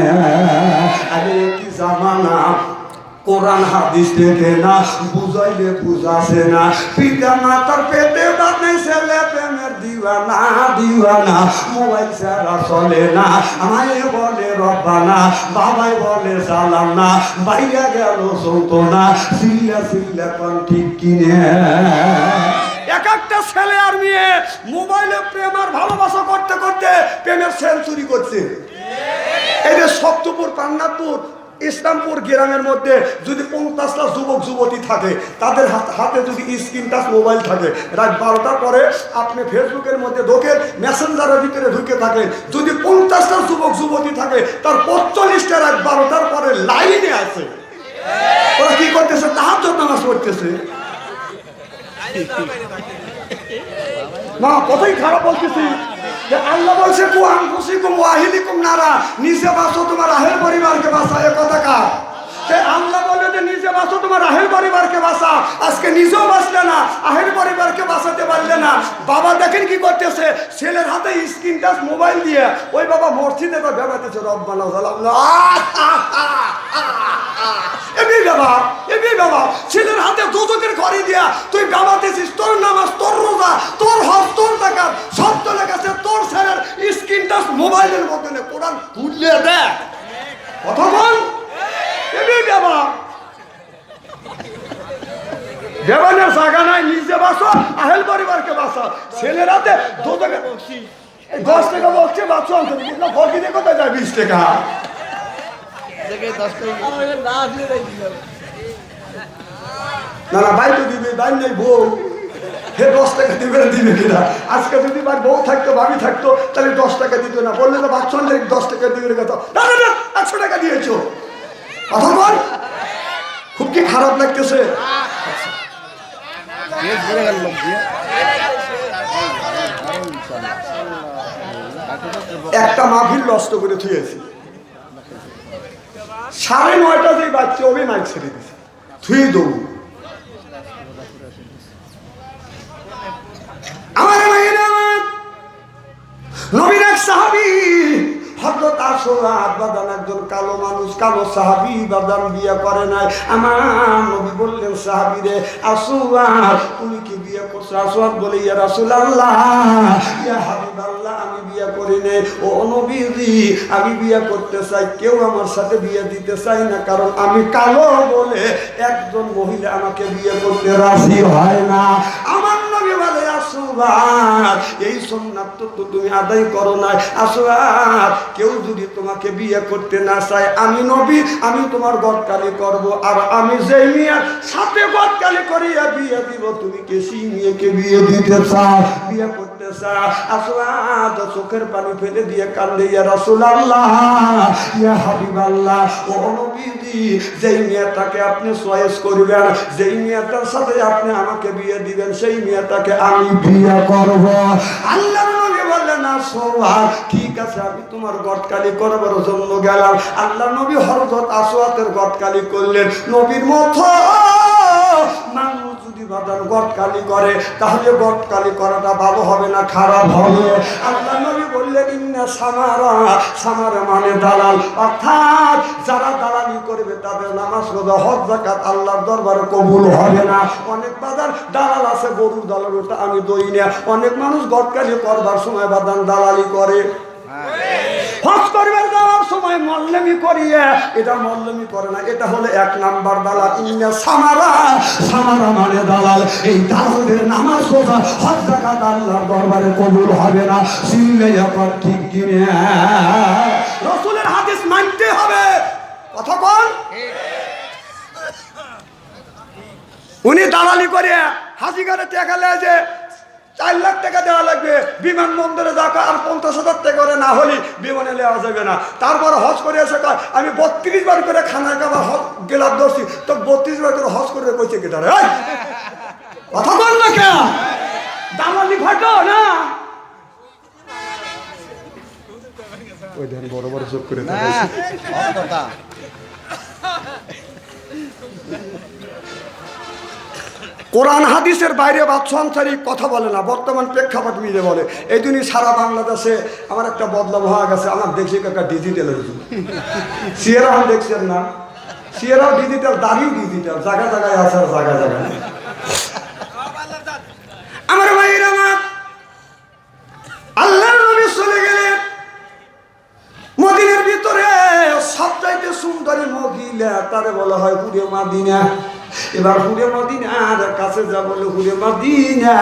আরে কি জামানা, কোরআন হাদিস থেকে না বুঝাইলে বুঝাছে না। পিতা মাতার পেটে বানাই ছেলে প্রেমের দিওয়ানা, মোবাইল ছাড়া চলে না। আমায় বলে রব্বানা, বাবাই বলে সালাম না, বাইরে গেল যন্ত্রণা, সিল্লা কোন ঠিক কিনে? এক একটা ছেলে আর মেয়ে মোবাইলে প্রেম আর ভালোবাসা করতে করতে প্রেমের সেঞ্চুরি করছে। এই যে সপ্তপুর, পান্নাপুর, ইসলামপুর গ্রামের মধ্যে যদি 50টা যুবক যুবতী থাকে, তাদের হাতে যদি স্ক্রিন টাচ মোবাইল থাকে, রাত 12টার পরে আপনি ফেসবুকের মধ্যে ঢোকেন, মেসেঞ্জারের ভিতরে ঢুকে থাকেন, যদি 50টা যুবক যুবতী থাকে, তার 45টা রাত 12টার পরে লাইনে আছে। ওরা কি করতেছে? তাহাজ্জুদ নামাজ পড়তেছে। না, কথাই খারাপ বলতেছি। আল্লাহ বলছে কু আনফুসিকুম ওয়া আহলিকুম নারা, নিজে বাঁচো, তোমার আহেল পরিবারকে বাঁচা। এ কথা কার? আল্লাহ বলে যে নিজে বাঁচো, তোমার আহেল পরিবারকে বাঁচা। আজকে নিজেও বাঁচলে না, আহেল পরিবারকে বাঁচাতে পারলে না। বাবা দেখেন কি করতেছে, ছেলের হাতে স্ক্রিন টাচ মোবাইল দিয়ে ওই বাবা মসজিদে বেড়াতেছে, রব্বানা জালাল্লাহ। বাবা ছেলের হাতে দুজকের ঘরে দিয়া তুই বেড়াতেছিস, তোর নামাজ, তোর রোজা, তোর হজ, তোর যাকাত সব তো লেগেছে তোর ছেলের স্ক্রিন টাচ মোবাইলের মধ্যে। কোরআন খুললে দেখ কথা বল। দেবানের জায়গা নাই, নিজে বাঁচো, আহেল পরিবারকে বাঁচা। ছেলের হাতে 10 টাকা বলছে বাঁচো, ফকি দিয়ে কোথায় যায় 20 টাকা? না না, ভাই তো দিবে, ভাই নেই বউ, হে 10 টাকা দিবে না, দিবে কিনা? আজকে যদি ভাই বউ থাকতো, ভাবি থাকতো, তাহলে 10 টাকা দিত না। বললে তো বাচ্চা 10 টাকা দিবে কথা, না না না 100 টাকা দিয়েছো। কথা বল, খুব কি খারাপ লাগতেছে? একটা মাহফিল নষ্ট করে থুয়েছি, 9:30 যে বাচ্চা ওবে মাইক ছেড়ে দিছে, থুয়ে দৌড়। আমার নবীর এক সাহাবী হযরত আসওয়াদ বাদান, একজন কালো মানুষ, কালো সাহাবী বাদান, বিয়ে করে নাই। আমার নবী বললেন সাহাবীরে, আসওয়াদ তুমি কি বিয়ে করছো? আসওয়াদ বলে, ইয়া রাসূলুল্লাহ, ইয়া হাবিবাল্লাহ, আমি বিয়ে করি নাই। ও নবীজি, আমি বিয়ে করতে চাই, কেউ আমার সাথে বিয়ে দিতে চাই না, কারণ আমি কালো বলে একজন মহিলা আমাকে বিয়ে করতে রাজি হয় না। আমার নবী বলে, আসওয়াদ এই সুন্নাত তো তুমি আদায় করো না। আসওয়াদ, কেউ যদি তোমাকে বিয়ে করতে না চায়, আমি নবী, আমি তোমার গদকালি করব। আর আমি যেই মেয়ের সাথে গদকালি করিয়া বিয়ে দিব, তুমি কে সেই মেয়েকে বিয়ে দিতে চাও, বিয়ে করতে চাও? আসওয়াদ চোখের পানি ফেলে দিয়ে কান্দে, ইয়া রাসূলুল্লাহ, ইয়া হাবিবাল্লাহ, ও নবীজি, যেই মেয়েটাকে আপনি চয়েস করবেন, যেই মেয়েটার সাথে আপনি আমাকে বিয়ে দিবেন, সেই মেয়েটাকে আমি বিয়ে করব। আল্লাহর নবী বললেন, আসওয়াদ ঠিক আছে, আমি তোমার গদকালি করবার জন্য গেলাম। আল্লাহ নবী হযরত আসওয়াদের গদকালি করলেন। নবীর মতো যদি বাদান গটকালি করে তাহলে গটকালি করাটা ভালো হবে না খারাপ হবে? আল্লাহ নবী বললেন ইন্না সামারা মানে দালাল, অর্থাৎ যারা দালালি করবে তাদের নামাজ রোজা হজ যাকাত আল্লাহর দরবারে কবুল হবে না। অনেক বাজার দালাল আছে, গরুর দালাল, ওটা আমি দই না। অনেক মানুষ গটকালি করবার সময় বাদান দালালি করে, হজ করবার যাওয়ার সময় মল্লেমি করিয়ে, এটা মল্লেমি করে না, এটা হলো 1 নাম্বার দালাল। ইন্না সামারা মানে দালাল। এই দালালদের নামাজ রোজা হজ যাকাত আল্লাহর দরবারে কবুল হবে না। সিল্লে এখন ঠিক কিনা রাসূলের হাদিস মানতে হবে। কথা কোন? উনি দালালি করে হাজিগারে টাকা লেয় যে 4 লাখ টাকা দেওয়া লাগবে, বিমানবন্দরে যাকে আর 50,000 টাকা করে না হলে বিমানে নেওয়া যাবে না। তারপর হজ করে এসে কয় আমি 32 বার করে খানা খাবার হজ গেলার ধরছি, তো 32 বার করে হজ করে কইছে কি তারা? কথা বল না কেন? দালালি ফাটো না ওই দেন বড় বড় চোখ করে কথা। কোরআন হাদিসের বাইরে বাদশা আনসারী কথা বলে না, বর্তমান প্রেক্ষাপট মিলে বলে। এই জন্যই সারা বাংলাদেশে আমার একটা বদলাম হয়ে গেছে। আমার দেখছি একটা ডিজিটালের সিয়েরাও দেখছেন না, সিয়েরাও ডিজিটাল, দাড়িও ডিজিটাল, জায়গা জায়গায় আছে আর জায়গা জায়গায়। আমার ভাইয়ের আমার আল্লাহর নবী চলে গেলেন মদিনার ভিতরে সবচাইতে সুন্দরী মহিলা, তারে বলা হয় হুরে মাদিনা। এবার হুরে মদিনার কাছে যা বলে, হুরে মদিনা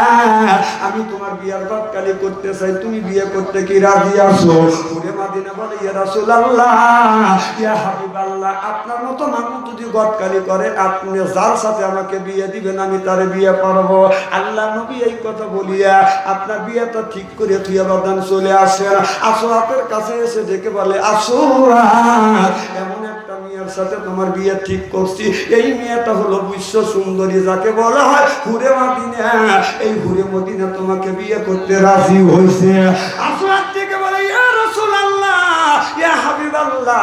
আমি তোমার বিয়ার গটকালি করতে চাই, তুমি বিয়ে করতে কি রাজি আছো? হুরে মদিনা বলে ইয়া রাসূলুল্লাহ, ইয়া হাবিবাল্লাহ, আপনার মতো মানুষ যদি গটকালি করে আপনি যার সাথে আমাকে বিয়ে দিবেন আমি তারে বিয়ে করব। আল্লাহ নবী এই কথা বলিয়া আপনার বিয়েটা ঠিক করে থুয়া বাদান চলে আসেন। আসওয়াতের কাছে এসে ডেকে বলে আসওয়াত, এমন একটা মেয়ের সাথে তোমার বিয়ে ঠিক করছি। এই মেয়েটা হলো বিশ্ব সুন্দরী, যাকে বলা হয় হুরে মদিনা। এই হুরে মদিনা তোমাকে বিয়ে করতে রাজি হয়েছে। আসওয়াত থেকে বলে ইয়া রাসূলুল্লাহ, ইয়া হাবিবাল্লাহ,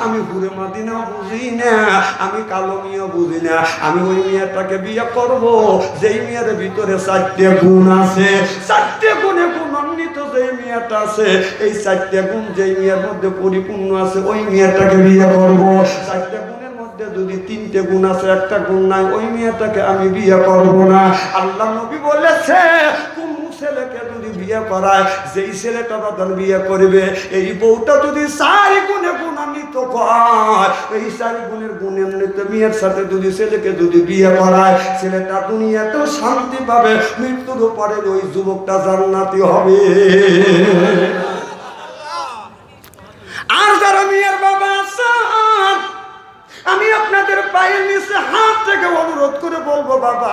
আমি হুরে মদিনা বুঝি না, আমি কালো মেয়ে বুঝি না, আমি ওই মেয়েটাকে বিয়ে করব যেই মেয়ের ভিতরে 4টে গুণ আছে। 4টে গুণে গুণান্বিত যেই মেয়েটা আছে, এই 4টে গুণ যেই মেয়ের মধ্যে পরিপূর্ণ আছে ওই মেয়েটাকে বিয়ে করব। 4টে গুণের মধ্যে যদি 3টে গুণ আছে, একটা গুণ নাই, ওই মেয়েটাকে আমি বিয়ে করব না। আল্লাহ নবী বলেছে কোন ছেলেকে যদি বিয়ে করায়, যেই ছেলেটা বাদান বিয়ে করবে এই বউটা যদি 4 গুণে গুণান্বিত হয়, এই 4 গুণের গুণান্বিত মেয়ের সাথে যদি ছেলেকে যদি বিয়ে করায়, ছেলেটা দুনিয়াতেও শান্তি পাবে, মৃত্যুর পরে ওই যুবকটা জান্নাতি হবে। আর যারা মেয়ের বাবা আছেন, আমি আপনাদের পায়ের নিচে হাত থেকে অনুরোধ করে বলবো, বাবা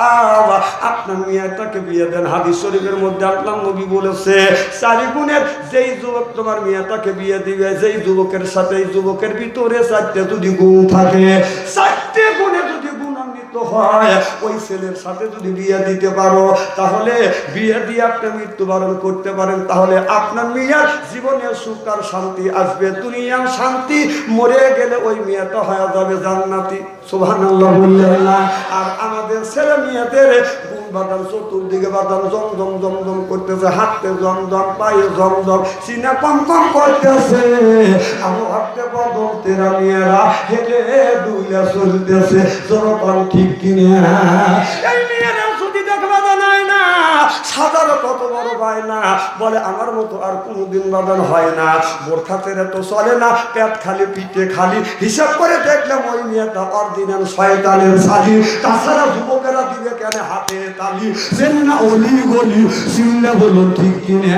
আপনার মেয়েটাকে বিয়ে দেন। হাদিস শরীফের মধ্যে আল্লাহ নবী বলেছে 4 গুণের যেই যুবক তোমার মেয়েটাকে বিয়ে দিবে, যেই যুবকের সাথে এই যুবকের ভিতরে 4টে যদি গুণ থাকে, 4টে গুণে যদি গুণান্বিত হয়, ওই ছেলের সাথে যদি বিয়ে দিতে পারো, তাহলে বিয়ে দিয়ে আপনি মৃত্যুবরণ করতে পারেন, তাহলে আপনার মেয়ের জীবনে সুখ আর শান্তি আসবে, দুনিয়ার শান্তি। মরে গেলে ওই মেয়েটা হয়ে যাবে জান্নাতি। সুবহানাল্লাহ বললেন না? আর আমাদের ছেলে মেয়েদের গুণ বাদান, চতুর্দিকে বাদান, জমজম জমজম করতেছে, হাঁটতে জমজম, পায়ে জমজম, সিনা কম কম করতেছে, আমি হাঁটতে বদল তেরা মেয়েরা হেঁটে দুইয়া চলতেছে। জনগণ ঠিক কিনা? এই মেয়েরা যদি দেখবা নাই না, সাদার কত বড় হয় না, বলে আমার মতো আর কোনোদিন বাদান হয় না, বোরখা ছেড়ে তো চলে না, পেট খালি পিঠে খালি। হিসাব করে দেখলাম ওই মেয়েটা অরিজিনাল শয়তানের শালি। তাছাড়া যুবকেরা দিবে কেন হাতে তালি? চেনে না অলি গলি, চিনলে বলো ঠিক কিনা?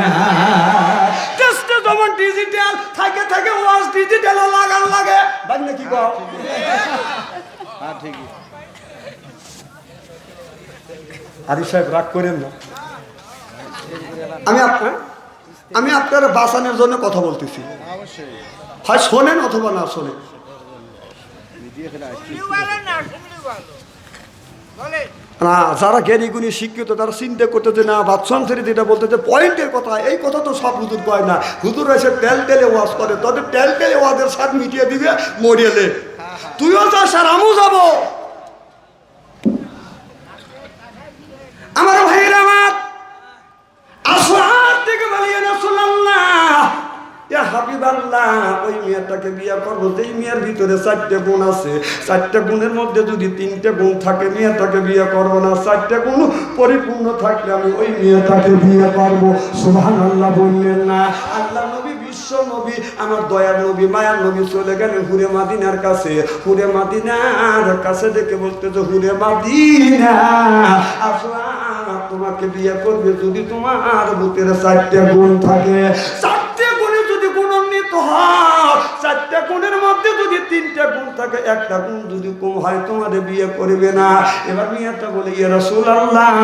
টেস্টে যেমন ডিজিটাল থাকে থাকে, ওয়াজ ডিজিটাল লাগান লাগে, বাজলে কি কও? হ্যাঁ ঠিকই। আরিফ সাহেব রাগ করেন না, আমি আপনার বাঁচানোর জন্য কথা বলতেছি, হয় শোনেন অথবা না শোনেন। না, যারা জ্ঞানী গুণী শিক্ষিত তারা চিন্তা করতেছে না, বাদশাহ যেটা বলতেছে পয়েন্টের কথা, এই কথা তো সব হুজুর কয় না। হুজুর এসে টেল টেলে ওয়াজ করে, তাদের টেল টেলে ওয়াজের স্বাদ মিটিয়ে দিবে মরিয়েলে। তুইও যাস আর আমিও যাবো। ওই মেয়েটাকে বিয়ে করবো। যেই মেয়ের ভিতরে 4টে গুণ আছে, 4টে গুণের মধ্যে যদি 3টে গুণ থাকে মেয়েটাকে বিয়ে করবো না। 4টে গুণ পরিপূর্ণ থাকলে আমি ওই মেয়েটাকে বিয়ে করবো। সুবহানাল্লাহ বললেন না? আল্লাহ নবী, বিশ্ব নবী, আমার দয়ার নবী, মায়ার নবী চলে গেলেন হুরে মাদিনার কাছে। হুরে মাদিনার কাছে দেখে বলতেছে, হুরে মাদিনা আসলা তোমাকে বিয়ে করবে যদি তোমার বুকের 4টে গুণ থাকে। 4টে গুণে যদি গুণান্বিত হয়, 4টে গুণের মধ্যে যদি 3টে গুণ থাকে, একটা গুণ যদি কম হয় তোমাদের বিয়ে করবে না। এবার মেয়েটা বলে, ইয়া রাসূলুল্লাহ,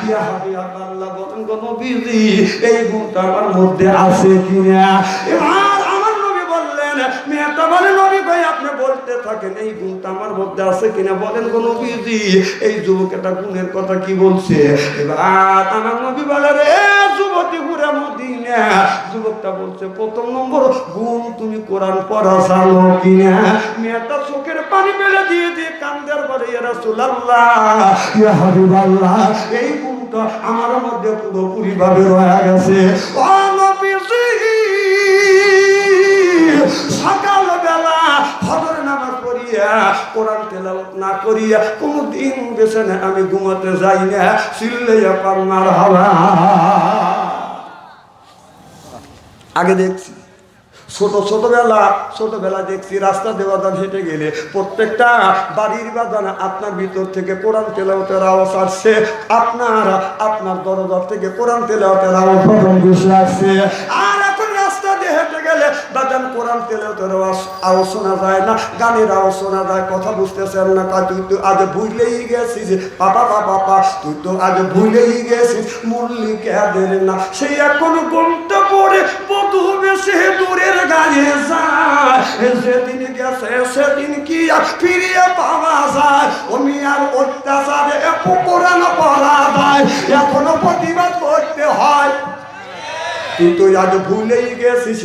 ইয়া হাবিবাল্লাহ, বলেন গো নবীজি এই গুণটা আমার মধ্যে আছে কিনা। এবার আমার নবী বললেন, মেয়েটা বলে, নবী ভাই আপনি বলতে থাকেন এই গুণটা আমার মধ্যে আছে কিনা, বলেন গো নবীজি এই যুবকটা গুণের কথা কি বলছে। এবার আমার নবী বলে, রে যুবতী হুরে মদিনা, যুবকটা বলছে প্রথম নম্বর গুণ তুমি কোরআন পড়া জানো কিনা। মেয়েটা চোখের পানি ফেলে দিয়ে দিয়ে কান্দের পরে, ইয়া রাসূলুল্লাহ, ইয়া হাবিবাল্লাহ এই গুণটা আমার মধ্যে পুরোপুরি ভাবে রয়ে গেছে। ও নবীজি সকালবেলা ফজর নামাজ পড়িয়া কোরআন তেলাওয়াত না করিয়া কোনদিন বিছানায় আমি ঘুমাতে যাই না। চিল্লাইয়া পার মারহাবা। আগে দেখছি ছোটবেলা দেখছি রাস্তা দেওয়াদান হেঁটে গেলে প্রত্যেকটা বাড়ির বাজান আপনার ভিতর থেকে কোরআন তেলাওয়াতের আওয়াজ আসছে, আপনার দরজার থেকে কোরআন তেলাওয়াতের আওয়াজ আসছে। আর এখন রাস্তা দিয়ে হেঁটে গেলে বাজান কোরআন তেলাওয়াতের আওয়াজ শোনা যায় না, গানের আওয়াজ শোনা যায়। কথা বুঝতেছেন না? তুই তো আজ ভুলেই গেছিস বাবা, তুই তো আজ ভুলেই গেছিস মল্লিকাদের না। সেই এখন ঘুমটা পড়ে বধু বেশে দূরের গায়ে যায়। যেদিন গেছে সেদিন কি আর ফিরিয়ে পাওয়া যায়? আমি আর অত্যাচারে কোরআন পড়া যায়, এখনো প্রতিবাদ করতে হয়। তুই তো আজ ভুলেই গেছিস,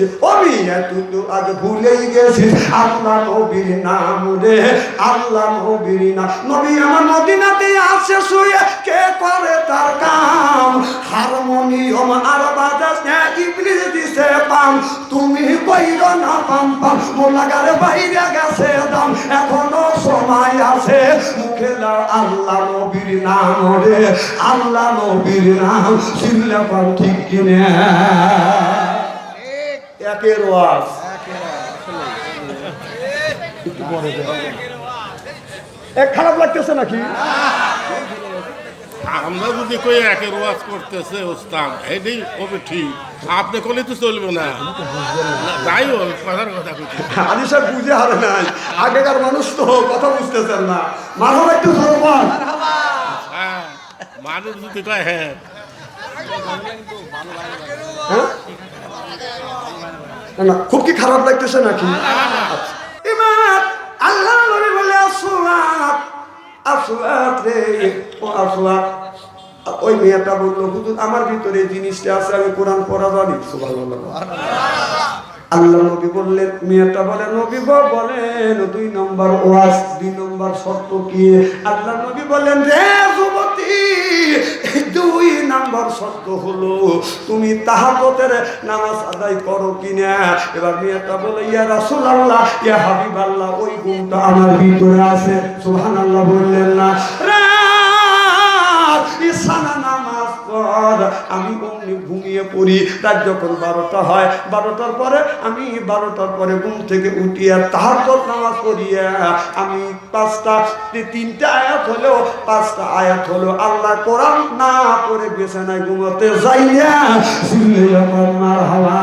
তুই তো আজ ভুলেই গেছিস আল্লাহ নবীর নাম রে, আল্লাহ নবীর নাম। নবী আমার মদিনাতে আসে শুয়ে, কে করে তার কাম? হারমোনিয়াম আর বাজাস না, ইবলিস দিছে পাম। তুমি কইর না পাম পাম, মোলাগারে বাইরে গেছে দাম। এখনো সময় আছে, মুখে দাও আল্লাহ নবীর নাম রে, আল্লাহ নবীর নাম। চিল্লা পাম ঠিক কিনে একের ওয়াজ খারাপ লাগতেছে নাকি? আমরা যদি কই একের ওয়াজ করতেছে ওস্তাদ, এটাই হবে ঠিক। আপনি করলে তো চলবে না। যাই হোক, কথার কথা আদি সব বুঝে হারে নাই, আগেকার মানুষ তো কথা বুঝতেছেন না। মারহাবা একটু ধরবান। হ্যাঁ, মানুষ যদি কয় হ্যাঁ না, খুব কি খারাপ লাগতেছে নাকি? এবার আল্লাহ নবী বলে, আসলাত আসলাত রে, ও আসলাত। ওই মেয়েটা বললো, হুজুর আমার ভিতরে জিনিসটা আছে, আমি কোরআন পড়া জানি। সুবহানাল্লাহ। আল্লাহ নবী বললেন, মেয়েটা বলে, নবী বলেন 2 নম্বর ওয়াজ, 2 নম্বর শর্ত কি? আল্লাহ নবী বলেন, রে যুবতী 2 নম্বর শর্ত হলো তুমি তাহাজ্জুদের নামাজ আদায় করো কিনা। এবার মেয়েটা বলে, ইয়া রাসূলুল্লাহ, ইয়া হাবিবাল্লাহ ওই গুণটা আমার ভিতরে আছে। সুবহানাল্লাহ বললেন না? ইসানা নামাজ পড়, আমি অমনি ঘুমিয়ে পড়ি। রাত যখন 12টা হয়, 12টার পরে আমি 12টার পরে ঘুম থেকে উঠিয়া তাহাজ্জুদ নামাজ পড়িয়া আমি 3টা আয়াত হলো 5টা আয়াত হলো আল্লাহ কোরআন না পড়ে বিছানায় ঘুমাতে যাইয়া সিল্লে আমার মারহাবা।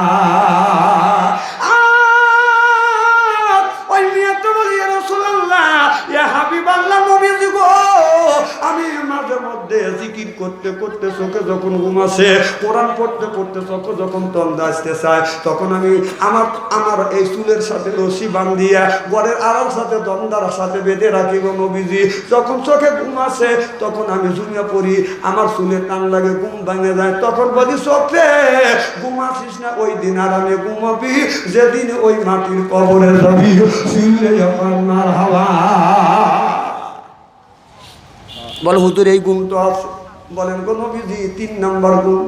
ওই মেয়েটা বলি, ইয়া রাসূলুল্লাহ, ইয়া হাবিবাল্লাহ, নবীজি গো, আমি মাঝে মধ্যে জিকির করতে করতে চোখে যখন ঘুম আসে, কোরআন পড়তে পড়তে চোখে যখন তন্দা আসতে চায়, তখন আমি আমার এই চুলের সাথে রশি বান্ধিয়া ঘরের আড়াল সাথে দন্দার সাথে বেঁধে রাখি গো নবীজি। যখন চোখে ঘুম আসে তখন আমি ঝুমিয়ে পড়ি, আমার চুলে টান লাগে, ঘুম ভেঙে যায়। তখন বলি, চোখে ঘুম আসিস না, ওই দিন আরামে ঘুমাবি, যেদিন ওই মাটির কবরে যাবি। চিল্লে যখন মারহাবা। বল হুজুর এই গুণ তো আছে। বলেন গো নবীজি 3 নম্বর গুণ।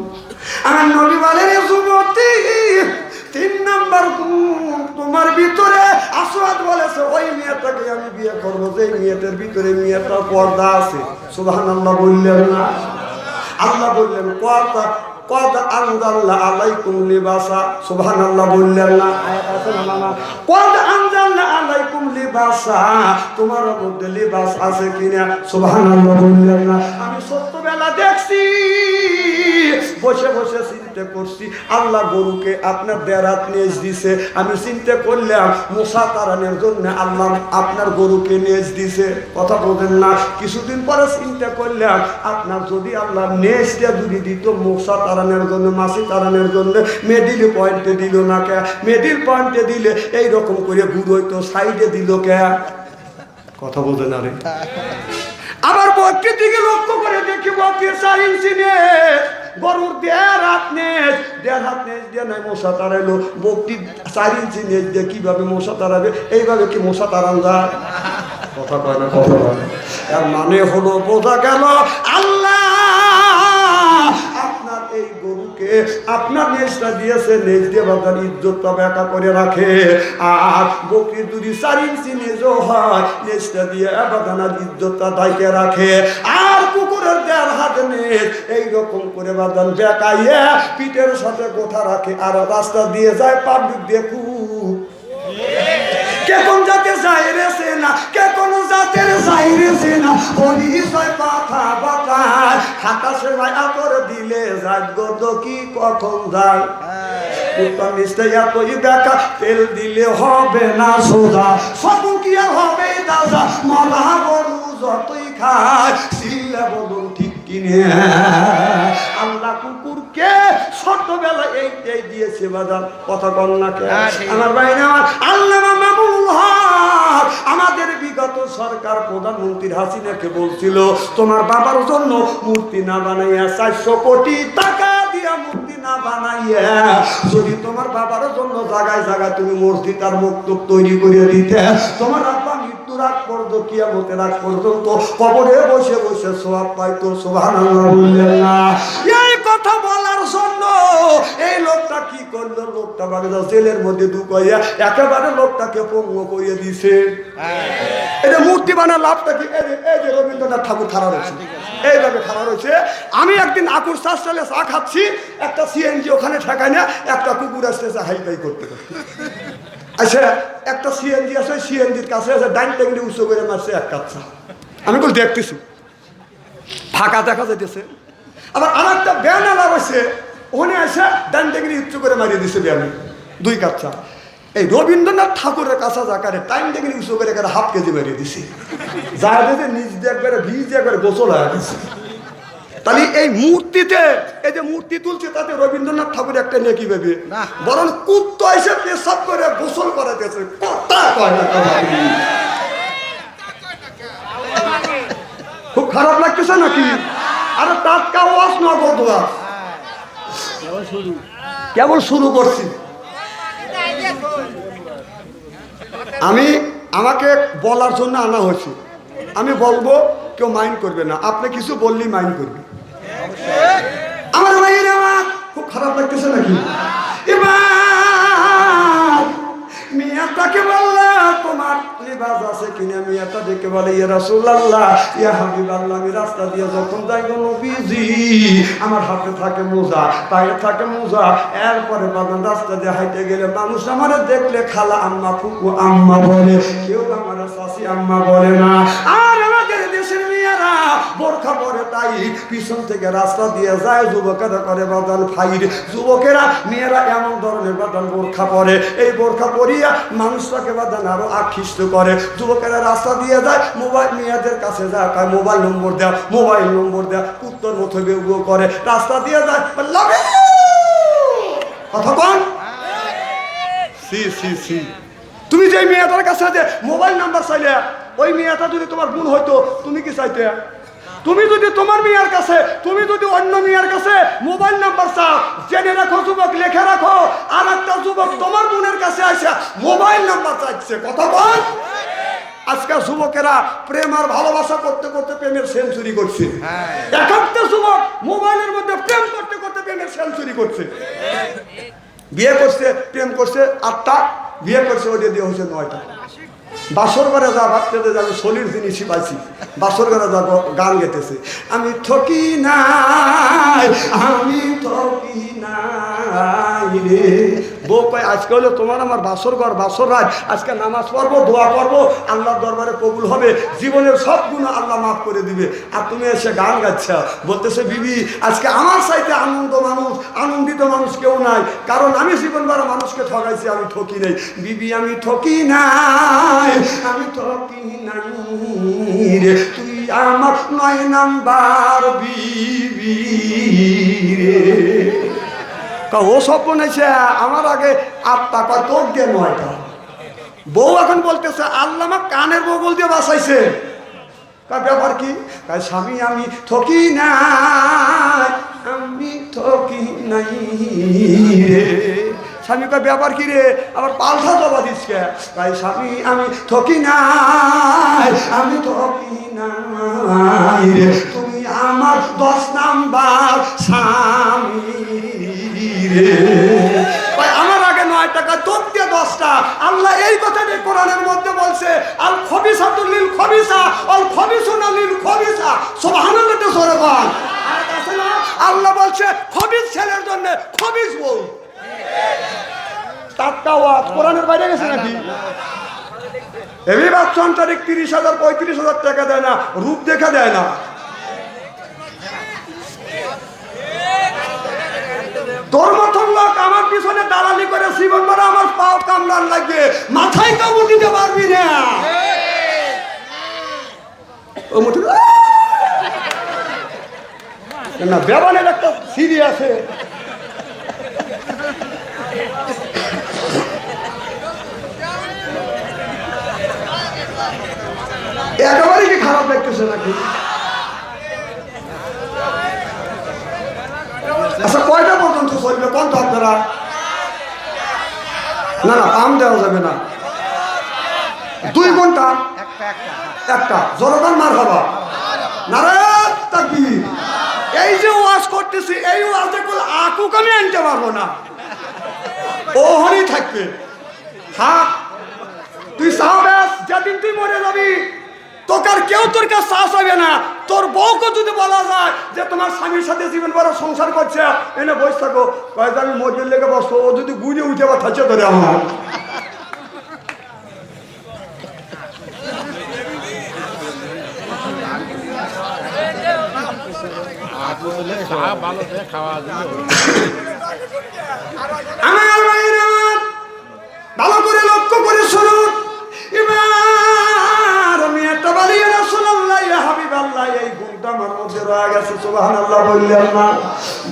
আমার নবী বলেন, যুবতী তিন নাম্বার তোমার ভিতরে আসওয়াদ বলেছে ওই মেয়েটাকে আমি বিয়ে করবো যে মেয়েটার ভিতরে মেয়েটার পর্দা আছে। সুবহানাল্লাহ বললেন না? আল্লাহ বললেন কদ আনজালনা আলাইকুম লিবাসা। সুবহানাল্লাহ বললেন না? আয়াত আছে না মামা? কদ আনজালনা আলাইকুম লিবাসা, তোমার মধ্যে লিবাস আছে কিনা? সুবহানাল্লাহ বললেন না? আমি সত্যবেলা দেখছি, বসে বসে চিন্তা করছি, আল্লাহ গরুকে আপনার দেরাত নেজ দিছে। আমি চিন্তা করলাম মশা তাড়ানোর জন্য আল্লাহ আপনার গরুকে নেজ দিছে। কথা বলেন না? কিছুদিন পরে চিন্তা করলাম আপনার যদি আল্লাহ নেজটা যদি দিত মশা তাড়ানোর জন্য, মাছি তাড়ানোর জন্য, মিডিল পয়েন্টে দিল না কে? মিডিল পয়েন্টে দিলে এইরকম করে ঘুর হইতো, সাইডে দিল কে? কথা বলতে না রে? আবার বকরির দিকে লক্ষ্য করে দেখি বকরির 4 ইঞ্চি নেজ, গরুর 1.5 হাত নেজ, 1.5 হাত নেজ দিয়ে নাই মশা তাড়াইলো। বকরির 4 ইঞ্চি নেজ দিয়ে কিভাবে মশা তাড়াবে? এইভাবে কি মশা তাড়ান যায়? কথা কয় না? কথা কয় না? এর মানে হলো বোঝা গেল আল্লাহ আপনার এই গরুকে আপনার নেজটা দিয়েছে, নেজ দিয়ে বাজার ইজ্জতটা ব্যাকা করে রাখে। আর বকরির যদি 4 ইঞ্চি নেজও হয়, নেজটা দিয়ে বাগানার ইজ্জতটা দায়িত্বে রাখে। আর কুকুরের 1.5 হাত নেজ এইরকম করে বাগান বেকাইয়ে পিঠের সাথে গোঠা রাখে, আর রাস্তা দিয়ে যায় পাবলিক দিয়ে খুব কে কোন জাতের যাইরেছে না, কে কোন জাতের যাইরেছে না, পরিচয় কথা বাতায় হাতাশে ভাইয়া করে দিলে যাগ্য কি কখন যায়। উত্তর নিশ্চয় এতই দেখা তেল দিলে হবে না সোজা, সবু কি আর হবে দাদা, মরা গরু যতই খায় সিল্লা বলুন ঠিক কিনে। আল্লাহ কুকুরকে ছোটবেলা এইটাই দিয়েছে বাজার। কথা বল না কে? আমার ভাই না আল্লাহ মামুনুল হক আমাদের বিগত সরকার প্রধানমন্ত্রী হাসিনাকে বলছিল তোমার বাবার জন্য মূর্তি না বানাইয়া 400 কোটি টাকা দিয়া মূর্তি না বানাইয়া যদি তোমার বাবার জন্য জায়গায় জায়গায় তুমি মসজিদ আর মক্তব তৈরি করে দিতে, তোমার আব্বা মৃত্যুর আগ পর্যন্ত কিয়ামতের আগ পর্যন্ত কবরে বসে বসে সওয়াব পাইতো। সুবহানাল্লাহ বললেন না? এই কথা বলার জন্য এই লোকটা কি করলো? লোকটা বাগদা জেলের মধ্যে ঢুকাইয়া একেবারে লোকটাকে পঙ্গু করে দিছে। এটা মূর্তি বানার লাভটা কি? এই যে রবীন্দ্রনাথ ঠাকুর খাড়া রয়েছে, এইভাবে খাড়া রয়েছে। আমি একদিন আকুর চাষালে চা খাচ্ছি, একটা সিএনজি ওখানে ঠেকায় না, একটা কুকুর আসতেছে হাইফাই করতে করতে। আচ্ছা একটা সিএনজি আছে, সিএনজির কাছে আছে, ডাইন টেঙ্গি উঁচু করে মারছে এক কাচ্চা। আমি বল দেখতেছি ফাঁকা দেখা যাইতেছে। আবার আর একটা ব্যানালা রয়েছে, ওখানে এসে ডাইন টেঙ্গি উঁচু করে মারিয়ে দিছে ব্যানে 2 কাচ্চা। এই রবীন্দ্রনাথ ঠাকুরের কাছে যাকারে টাইম টেঙ্গি উঁচু করে হাফ কেজি মারিয়ে দিছে, যা দেখে নিজ দিয়ে একবারে বীজ দিয়ে একবারে গোসল হয়ে গেছে। তাহলে এই মূর্তিতে এই যে মূর্তি তুলছে তাতে রবীন্দ্রনাথ ঠাকুর একটা নেকি ভেবে বরং কুত্তা এসে পেশাব করে গোসল করাতেছে। কথা কয় না? খুব খারাপ লাগতেছে নাকি? আরে টাটকা ওয়াজ না বদুয়া, কেবল শুরু করছি। আমাকে বলার জন্য আনা হয়েছে, আমি বলবো কেউ মাইন্ড করবে না, আপনি কিছু বললেই মাইন্ড করবে। আমার ভাইয়ের আমার খুব খারাপ লাগতেছে নাকি? এবার মিয়াটাকে বললা তোমার লিবাস আছে কিনা? মিয়াটা দেখে বলে ইয়া রাসূলুল্লাহ ইয়া হাবিবাল্লাহ, আমি রাস্তা দিয়ে যখন যাই গো নবীজি আমার হাতে থাকে মোজা, পায়ে থাকে মোজা, এরপরে বাগান রাস্তা দিয়ে হাইটে গেলে মানুষ আমার দেখলে খালা আম্মা ফুকু আম্মা বলে, কেউ আমার শাশি আম্মা বলে না। আর আমাদের দেশের মেয়েরা বোরখা পরে তাই পিছন থেকে রাস্তা দিয়ে যায়, যুবকেরা করে বাদান ফাইর, যুবকেরা মেয়েরা এমন ধরনের বাদান বোরখা পরে, এই বোরখা পরিয়া মানুষটাকে বাদান আরো আকৃষ্ট করে। যুবকেরা রাস্তা দিয়ে যায়, মোবাইল মেয়েদের কাছে যায়, মোবাইল নম্বর দেয়, মোবাইল নম্বর দেয়, উত্তর মতো বেউ করে রাস্তা দিয়ে যায়। কথা কন? সি সি সি তুমি যে মেয়েটার কাছে যে মোবাইল নাম্বার চাইলে, ওই মেয়েটা যদি তোমার বোন হইতো তুমি কি চাইতে? তুমি যদি তোমার মেয়ের কাছে, তুমি যদি অন্য মেয়ের কাছে মোবাইল নাম্বার চাও, জেনে রাখো যুবক, লেখে রাখো, আর একটা যুবক তোমার বোনের কাছে আসে মোবাইল নাম্বার চাইছে। কথা বল? আজকাল যুবকেরা প্রেম আর ভালোবাসা করতে করতে প্রেমের সেঞ্চুরি করছে। এক একটা যুবক মোবাইলের মধ্যে প্রেম করতে করতে প্রেমের সেঞ্চুরি করছে। বিয়ে করছে, প্রেম প্রেম করছে 8টা, বিয়ে করছে ওইটা দিয়ে হচ্ছে 9টা। বাসর ঘরে যা ভাবতে যাবে শরীর জিনিসই পাইছি, বাসর ঘরে যা গান গেতেছে, আমি ঠকি নাই, আমি ঠকি নাই রে। বউ কয় আজকে হলো তোমার আমার বাসর ঘর, বাসর রাত, আজকে নামাজ পড়বো, দোয়া করবো, আল্লাহর দরবারে কবুল হবে, জীবনের সব গুনাহ আল্লাহ মাফ করে দিবে। আর তুমি এসে গান গাচ্ছ, বলতেছে বিবি আজকে আমার চাইতে আনন্দিত মানুষ কেউ নাই, কারণ আমি জীবনভর মানুষকে ঠকাইছি, আমি ঠকি নাই। বিবি আমি ঠকি নাই, আমি ঠকি নাই রে, তুই আমার 9 নাম্বার বিবি রে। ও সব বলেছে আমার আগে 8টা, কয় তোর দিয়ে 9টা। বউ এখন বলতেছে আল্লাহ আমার কানের বগল দিয়ে বাঁচাইছে। কার ব্যাপার কি? কার স্বামী আমি ঠকি নাই, আমি ঠকি নাই রে। স্বামী কার ব্যাপার কি রে, আবার পাল্টা জবা দিচ্ছে। তাই স্বামী আমি ঠকি নাই, আমি ঠকি নাই রে, তুমি আমার 10 নাম্বার স্বামী রে। আমার আগে 9 টাকা, তোর দিয়ে 10টা। আল্লাহ এই কথাটি কোরআনের মধ্যে বলছে, আল খবিসাতু লিল খবিসা ওয়াল খবিসুনা লিল খবিসা। সুবহানাল্লাহ, তো জোরে বল। আর আছে না, আল্লাহ বলছে খবিস ছেলের জন্য খবিস বউ। টাটকা ওয়াজ কোরআনের বাইরে গেছে নাকি? এবি বাচ্চন তারিখ 30,000 35,000 টাকা দেয় না, রূপ দেখা দেয় না। তোর মতন লোক আমার পিছনে দালালি করে জীবন ভরা আমার পাও কামড়ান লাগবে, মাথায় কামড় দিতে পারবি না। ও মতো না, বেবানের একটা সিঁড়ি আছে, একেবারে কি খারাপ লাগতেছে নাকি? আচ্ছা কয়টা পর্যন্ত চলবে কোন তো আপনারা? না না, পাম দেওয়া যাবে না। 2 ঘন্টা একটা জনগণ মার খাবা নারায়ণ তাকবীর। এই যে ওয়াজ করতেছি, এই ওয়াজে কোন আকুক আমি আনতে পারবো না, ওহরই থাকবে। হ্যাঁ তুই সাহবাস, যেদিন তুই মরে যাবি তোকে আর কেউ তোর কাছে চাষ হবে না। তোর বউকে যদি বলা যায় যে তোমার স্বামীর সাথে জীবন ভরা সংসার করছে, এনে বসে থাকো, কয়েক আমি মজুর লেগে বসবো, ও যদি গুড়ে উঠে বা থাকছে ধরে আমার। আমার ভাইরা ভালো করে লক্ষ্য করে শুনুন। এবার আমি একটা বলি রাসূলুল্লাহ ইয়া হাবিবাল্লাহ, এই গুণটা আমার মধ্যে রয়ে গেছে। সুবহানাল্লাহ বললেন না?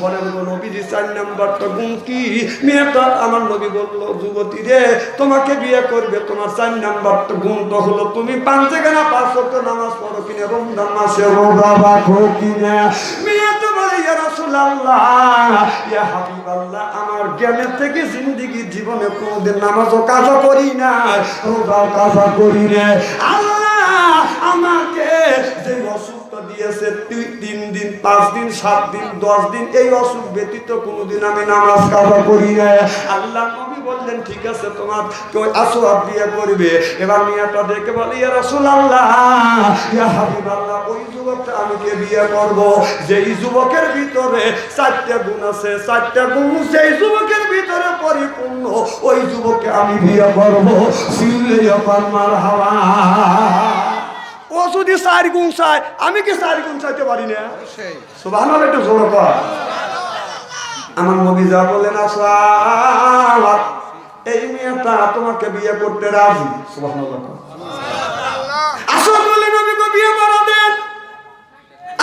বলেন গো নবীজি 4 নাম্বারটা গুণ কি? মেয়েটা আমার নবী বলল, যুবতী রে তোমাকে বিয়ে করবে, তোমার 4 নাম্বারটা গুণটা হলো তুমি 5 জায়গায় 5 ওয়াক্ত নামাজ পড়ো কিনা, রমজান মাসে রোজা রাখো কিনা। মেয়েটা বলে ইয়া রাসূলুল্লাহ ইয়া হাবিবাল্লাহ, আমার জ্ঞানের থেকে জিন্দেগির জীবনে কোনোদিন নামাজও কাজও করি না, রোজাও কাজও করি না। আল্লাহ আমাকে যে অসুখটা দিয়েছে 3 দিন 5 দিন 7 দিন 10 দিন, এই অসুখ ব্যতীত কোনোদিন আমি নামাজ কাজা করি না। আল্লাহ নবী বললেন ঠিক আছে, তোমার কেউ আসওয়াব বিয়ে করবে। এবার মেয়েটা দেখে বলে ইয়া রাসূলুল্লাহ ইয়া হাবিবাল্লাহ, ওই যুবকটা আমি কে বিয়ে করব যেই যুবকের ভিতরে 4টা গুণ আছে, 4টা গুণ যেই যুবকের ভিতরে পরিপূর্ণ, ওই যুবককে আমি বিয়ে করব। সিলে মারহাবা। ও যদি 4 গুণ চায়, আমি কি 4 গুণ চাইতে পারি না? সুবহানাল্লাহ, একটু জোরে কর। আমার নবী যা বলেন আসওয়াব, এই মেয়েটা তোমাকে বিয়ে করতে রাজি। সুবহানাল্লাহ। আসওয়াব বলে নবীকে বিয়ে করা দেন।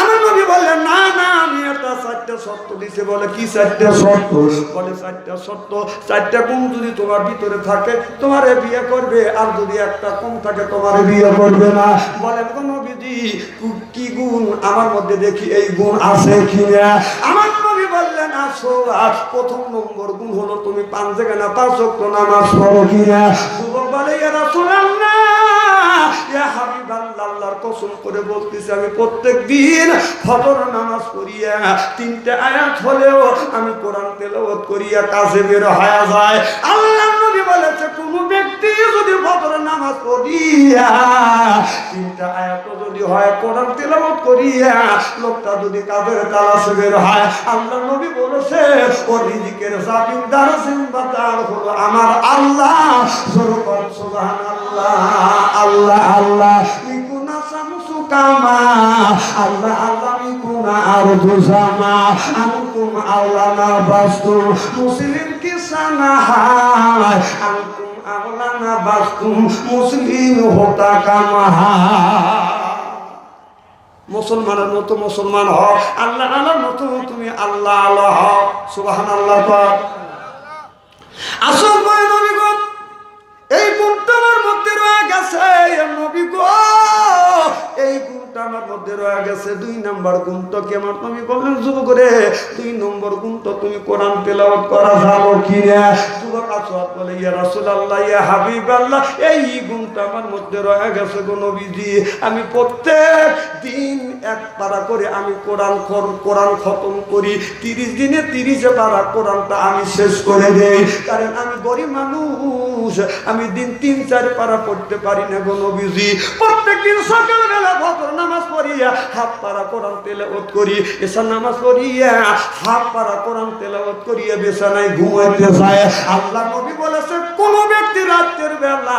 আমার নবী বললেন না না, আমি এটা 4টা শর্ত দিছে। বলে কি 4টা শর্ত? বলে 4টা শর্ত, 4টা গুণ যদি তোমার ভিতরে থাকে তোমারে বিয়ে করবে, আর যদি একটা কম থাকে তোমারে বিয়ে করবে না। বলেন গো নবীজি কি গুণ আমার মধ্যে দেখি এই গুণ আছে কিনা? আমার নবী বললেন আসো, আর 1 নম্বর গুণ হলো তুমি 5 জায়গায় 5 ওয়াক্ত নামাজ পড়ো কিনা। যুবক বলে ইয়া রাসূলুল্লাহ ইয়া হাবিবাল্লাহ, আল্লাহর কসম করে বলতেছি, আমি প্রত্যেক দিন ফজর নামাজ পড়িয়া 3টে আয়াত হলেও আমি কোরআন তেলাওয়াত করিয়া কাজে বের হয়ে যায়। আল্লাহর নবী বলেছে, কোন ব্যক্তি যদি ফজর নামাজ পড়িয়া 3টা আয়াত যদি হয় কোরআন তেলাওয়াত করিয়া লোকটা যদি কাজের তালাশে বের হয়, আল্লাহর নবী বলেছে ওর রিজিকের জামিনদার জিম্মাদার হলো আমার আল্লাহ। জোরকর সুবহানাল্লাহ। আল্লাহ আল্লাহ ইকুনা শামসু কামা, আল্লাহ আল্লাহ ইকুনা আরদু জামা, আনকুম আওলানা বাস্তু মুসলিম কি সানাহায়, আনকুম আওলানা বাস্তু মুসলিম হোতা কামাহা। মুসলমানের মতো মুসলমান হও, আল্লাহ আল্লাহর মতো তুমি আল্লাহ আল্লাহ হও। সুবহানাল্লাহ। আসল বয় নবী গো, এই গুণটা আমার মধ্যে রয়ে গেছে। নবী গো, এই গুণটা আমার মধ্যে রয়ে গেছে। 2 নম্বর গুণটা কি? আমার নবী বললেন, যুবক রে 2 নম্বর গুণটা তুমি কোরআন তেলাওয়াত করা জানো কি না? যুবক আসওয়াত বলে, ইয়া রাসূলুল্লাহ, ইয়া হাবিবাল্লাহ, এই গুণটা আমার মধ্যে রয়ে গেছে গো নবীজি। আমি প্রত্যেক দিন 1 পারা করে আমি কোরআন খতম করি। 30 দিনে 30 পারা কোরআনটা আমি শেষ করে দেই। কারণ আমি গরিব মানুষ, আমি দিন 3-4 পারা পড়তে পারি না গো নবীজি। প্রত্যেকদিন সকালবেলা ফজর নামাজ পড়িয়া 1/2 পারা কোরআন তেলাওয়াত করি, এশার নামাজ পড়িয়া 1/2 পারা কোরআন তেলাওয়াত করিয়া বিছানায় ঘুমাইতে যায়। আল্লাহ নবী বলেছে, কোন ব্যক্তি রাতের বেলা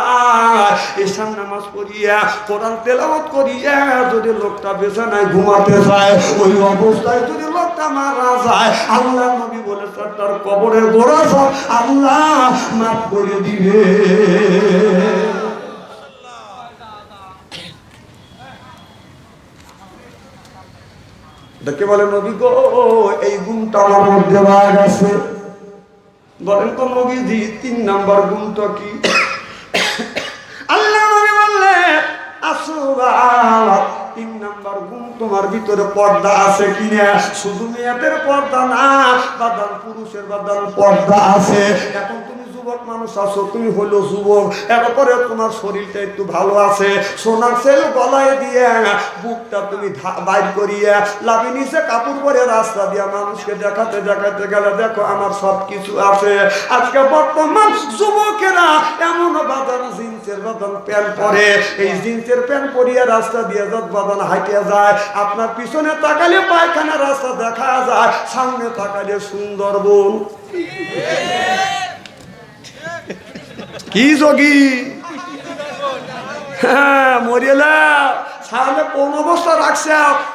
এশার নামাজ পড়িয়া কোরআন তেলাওয়াত করিয়া যদি লোকটা বিছানায় ঘুমাতে যায়, ওই অবস্থায় যদি লোকটা মারা যায়, আল্লাহ নবী বলেছে তার কবরের গোড়া সব আল্লাহ মাফ করে দিবে। দেখে বলে, নবী গো, এই গুণটা আমার মধ্যে রয়ে গেছে। বলেন তো নবীজি 3 নম্বর গুণটা কি? আল্লাহ নবী বললে, আসুবাহ 3 নম্বর গুণ তোমার ভিতরে পর্দা আছে কিনা? শুধু মেয়েদের পর্দা না, বাদান পুরুষের বাদান পর্দা আছে। এখন তুমি যুবক মানুষ আছো, তুমি হলো যুবক, এরপরে তোমার শরীরটা একটু ভালো আছে, সোনার সেল গলায় দিয়ে বুকটা তুমি বাইর করিয়া লাভি নিচে কাপড় পরে রাস্তা দিয়া মানুষকে দেখাতে দেখাতে গেলে, দেখো আমার সব কিছু আছে। আজকে বর্তমান যুবকেরা এমন বাদান জিন্সের বাদান প্যান্ট পরে, এই জিন্সের প্যান্ট পরিয়া রাস্তা দিয়ে যত বাদান হাইটে যায়, আপনার পিছনে তাকালে পায়খানা রাস্তা দেখা যায়, সামনে তাকালে সুন্দরবন। কি যোগী? হ্যাঁ, মরিয়েলা তাহলে কোন অবস্থা রাখছে,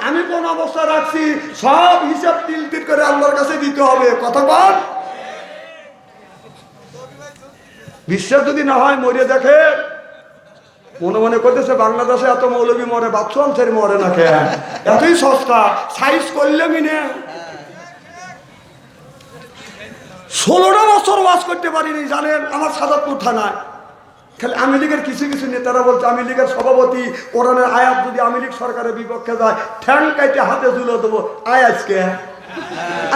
আমি কোন অবস্থা রাখছি, সব হিসাব তিল তিল করে আল্লাহর কাছে দিতে হবে। কথা বল। বিশ্বাস যদি না হয় মরিয়ে দেখে, মনে মনে করতেছে বাংলাদেশে এত মৌলবী মরে, বাচ্চন ছেড়ে মরে না কে? এতই সস্তা, সাইজ করলে মিনে 16টা বছর ওয়াজ করতে পারিনি, জানেন? আমার সাদাতপুর থানায় খালি আওয়ামী লীগের কিছু কিছু নেতারা বলছে, আওয়ামী লীগের সভাপতি কোরআনের আয়াত যদি আওয়ামী লীগ সরকারের বিপক্ষে যায়, ঠ্যাং কাইতে হাতে তুলে দেবো। আয়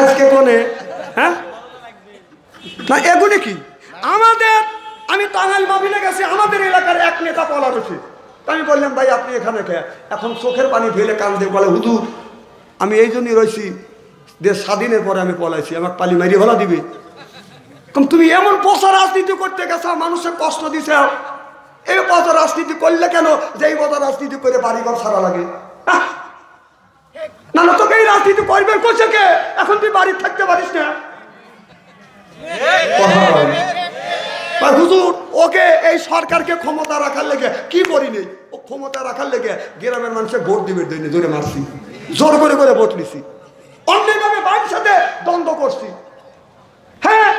আজকে কোনে? হ্যাঁ না, এগুলি কি আমাদের? আমি টাঙ্গাইল মাহফিলে গেছি, আমাদের এলাকার এক নেতা পলা রয়েছে। আমি বললাম, ভাই আপনি এখানে কে? এখন চোখের পানি ফেলে কান্দে, বলে, হুজুর আমি এই জন্যই রয়েছি, দেশ স্বাধীনের পরে আমি পলাইছি, আমার পালি মারি ভালো দিবে। তুমি এমন পচা রাজনীতি করতে গেছো, মানুষের কষ্ট দিছে। এই পচা রাজনীতি করলে কেন? যে এই পচা রাজনীতি করে বাড়িঘর সারা লাগে না? না তোকে এই রাজনীতি করবে করছে কে? এখন তুই বাড়ি থাকতে পারিস না। হুজুর ওকে এই সরকারকে ক্ষমতা রাখার লেগে কি করিনি, ও ক্ষমতা রাখার লেগে গ্রামের মানুষের ভোট দিবে দেয়নি, জোরে মারছি, জোর করে করে ভোট নিছি, অন্যভাবে বাড়ির সাথে দ্বন্দ্ব করছি। হ্যাঁ,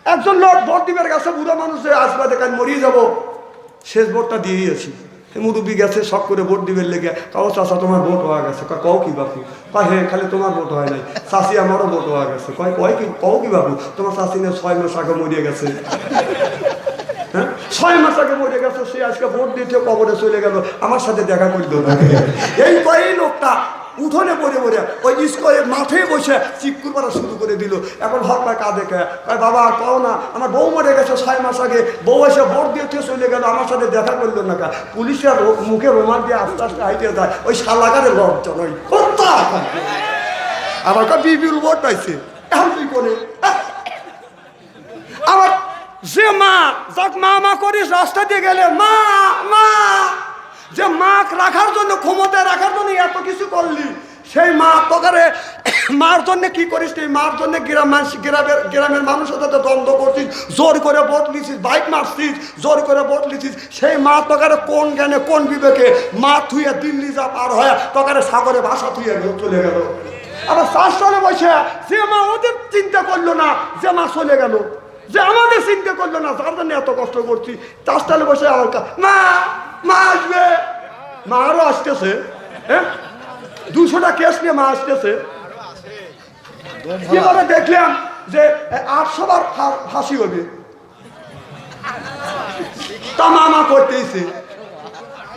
একজন লোক ভোট দিবের গেছে, বুড়া মানুষের আসবা দেখান মরিয়ে যাবো, শেষ ভোটটা দিয়েছি। মুরব্বী গেছে শখ করে ভোট দিবের লেগে, কাউ চাষা তোমার ভোট হওয়া গেছে, কও কি বাপু? কয় হ্যাঁ, খালি তোমার ভোট হয় নাই, চাষি আমারও ভোট হওয়া গেছে। কয় কয় কি কও কি বাপু? তোমার চাষি নিয়ে 6 মাস আগে মরিয়ে গেছে। হ্যাঁ, 6 মাস আগে মরে গেছে, সে আজকে ভোট দিতে কবরে চলে গেল, আমার সাথে দেখা করলো না। এই লোকটা উঠোনে পড়ে পড়ে ওই স্কুলের মাঠে বসে চিক্কুর পাড়া শুরু করে দিল। এখন হক পায় কাঁদে কে, বাবা কও না, আমার বউ মরে গেছে 6 মাস আগে, বউ এসে ভোট দিয়ে চলে গেল, আমার সাথে দেখা করলো না কা। পুলিশের মুখে রোমাল দিয়ে আস্তে আস্তে হাইটে যায়, ওই শালাকারে লজ্জা নয় আমার কা বিপুল ভোট পাইছে। এখন তুই করে আবার যে মা যাক মা মা করিস রাস্তা দিয়ে গেলে মা মা, যে মা রাখার জন্য ক্ষমতায় রাখার জন্য এত কিছু করলি, সেই মা তোকারে মার জন্য কি করিস? তুই মার জন্য গ্রামের মানুষের সাথে দ্বন্দ্ব করছিস, জোর করে ভোট লিছিস, বাইক মারছিস, জোর করে ভোট লিছিস। সেই মা তোকারে কোন জ্ঞানে কোন বিবেকে মা থুয়ে দিল্লি যা পার হয়ে তোকারে সাগরে ভাষা থুয়ে চলে গেল। আবার 4 সালে বসে যে মা ওদের চিন্তা করলো না, যে মা চলে গেল, যে আমাদের চিন্তা করলো না, যার জন্য এত কষ্ট করছি, 4 সালে বসে আমার মা মা আসবে, মা আরো আসতেছে। হ্যাঁ 200টা কেস নিয়ে মা আসতেছে। কিভাবে দেখলাম যে 800 বার ফাঁসি হবে, তা মা করতেইছে।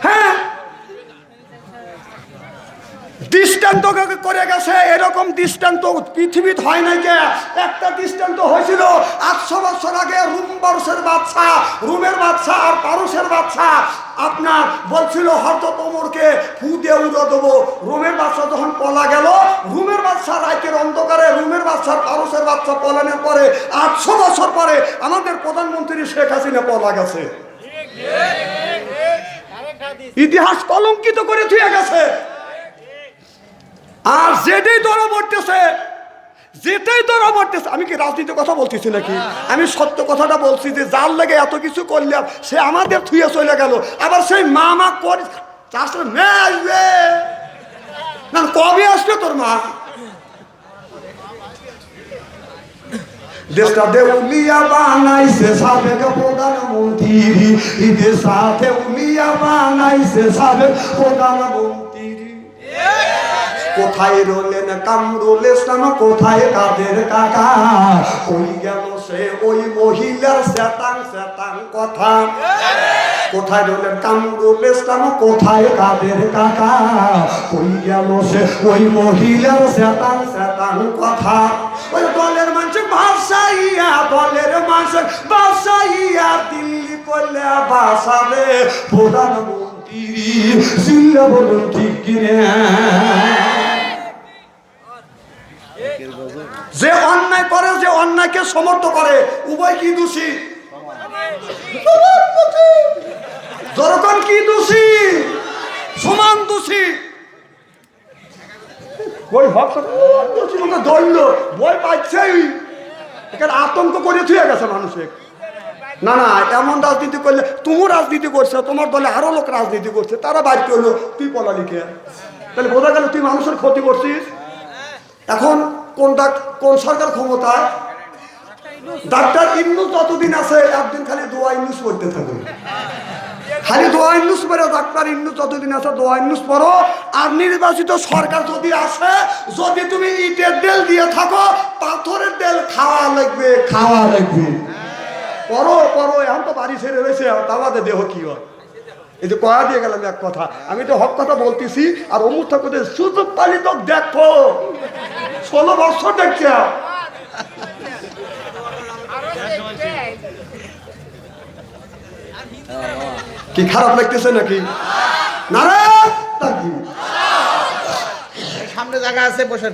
হ্যাঁ দৃষ্টান্ত করে গেছে, এরকম দৃষ্টান্ত পৃথিবীতে হয় নাই। যে একটা দৃষ্টান্ত হয়েছিল 800 বছর আগে, রুমের বাদশা আর পারস্যের বাদশা আপনার বলছিল হযরত ওমরকে ফু দিয়ে উড়ে দেবো। রুমের বাদশা যখন পলা গেল, রুমের বাদশা রাতের অন্ধকারে, রুমের বাদশা পারস্যের বাদশা পলানোর পরে 800 বছর পরে আমাদের প্রধানমন্ত্রী শেখ হাসিনা পলা গেছে। ইতিহাস কলঙ্কিত করে দিয়ে গেছে। আর যেটাই ধরা পড়তেছে, আমি কি রাজনীতির কথা বলতেছি নাকি? আমি সত্য কথাটা বলছি যে যার লাগে এত কিছু করলাম সে আমাদের থুয়ে চলে গেল। আবার সেই মা মা করে আসবে না, কবে আসবে তোর মা? দেশটা দেউলিয়া বানাইছে সাবেক প্রধানমন্ত্রী, ঈদের সাথে উলিয়া বানাইছে সাবেক প্রধানমন্ত্রী। কোথায় রলেন কামরুল ইসলাম, কোথায় কাদের কাকা, কই গেল সে ওই মহিলার শ্বেতাং কথা। কোথায় রলেন কামরুল ইসলাম, কোথায় কাদের কাকা, কই গেল সে ওই মহিলার শ্বেতাং কথা। ওই দলের মানুষ ভাষাইয়া, দিল্লি করলে ভাষাবে প্রধানমন্ত্রী। জিল্লা বলুন ঠিক কিনে? যে অন্যায় করে, যে অন্যায়কে সমর্থন করে, উভয় কি দোষী? যখন কি দোষী? সমান দোষী। ওই দৈন্য ভয় পাচ্ছে, এখানে আতঙ্ক করে থুয়ে গেছে মানুষের। না না, এমন রাজনীতি করলে, তুমি রাজনীতি করছো, তোমার দলে আরো লোক রাজনীতি করছে, তারা বাড়িতে হলো, তুই পলালিখে, তাহলে বোঝা গেল তুই মানুষের ক্ষতি করছিস। এখন কোন সরকার ক্ষমতায়? ডাক্তার ইউনূস যতদিন আছে একদিন খালি দোয়া ইউনূস পড়তে থাকবে, খালি দোয়া ইউনূস পড়ে। ডাক্তার ইউনূস যতদিন আছে দোয়া ইউনূস পড়ো। আর নির্বাচিত সরকার যদি আসে, যদি তুমি ইটের দেল দিয়ে থাকো, পাথরের দেল খাওয়া লাগবে। পড়ো এখন তো বাড়ি ছেড়ে রয়েছে, তাওয়াতে দেহ কি হয়? এই যে কয়া দিয়ে গেলাম এক কথা, আমি তো হক কথা বলতেছি। আর অমুক ঠাকুর সুযোগ পালিত দেখো, 16 বছর দেখছে। কি খারাপ লাগতেছে নাকি? না রে, সামনে জায়গা আছে, বসেন।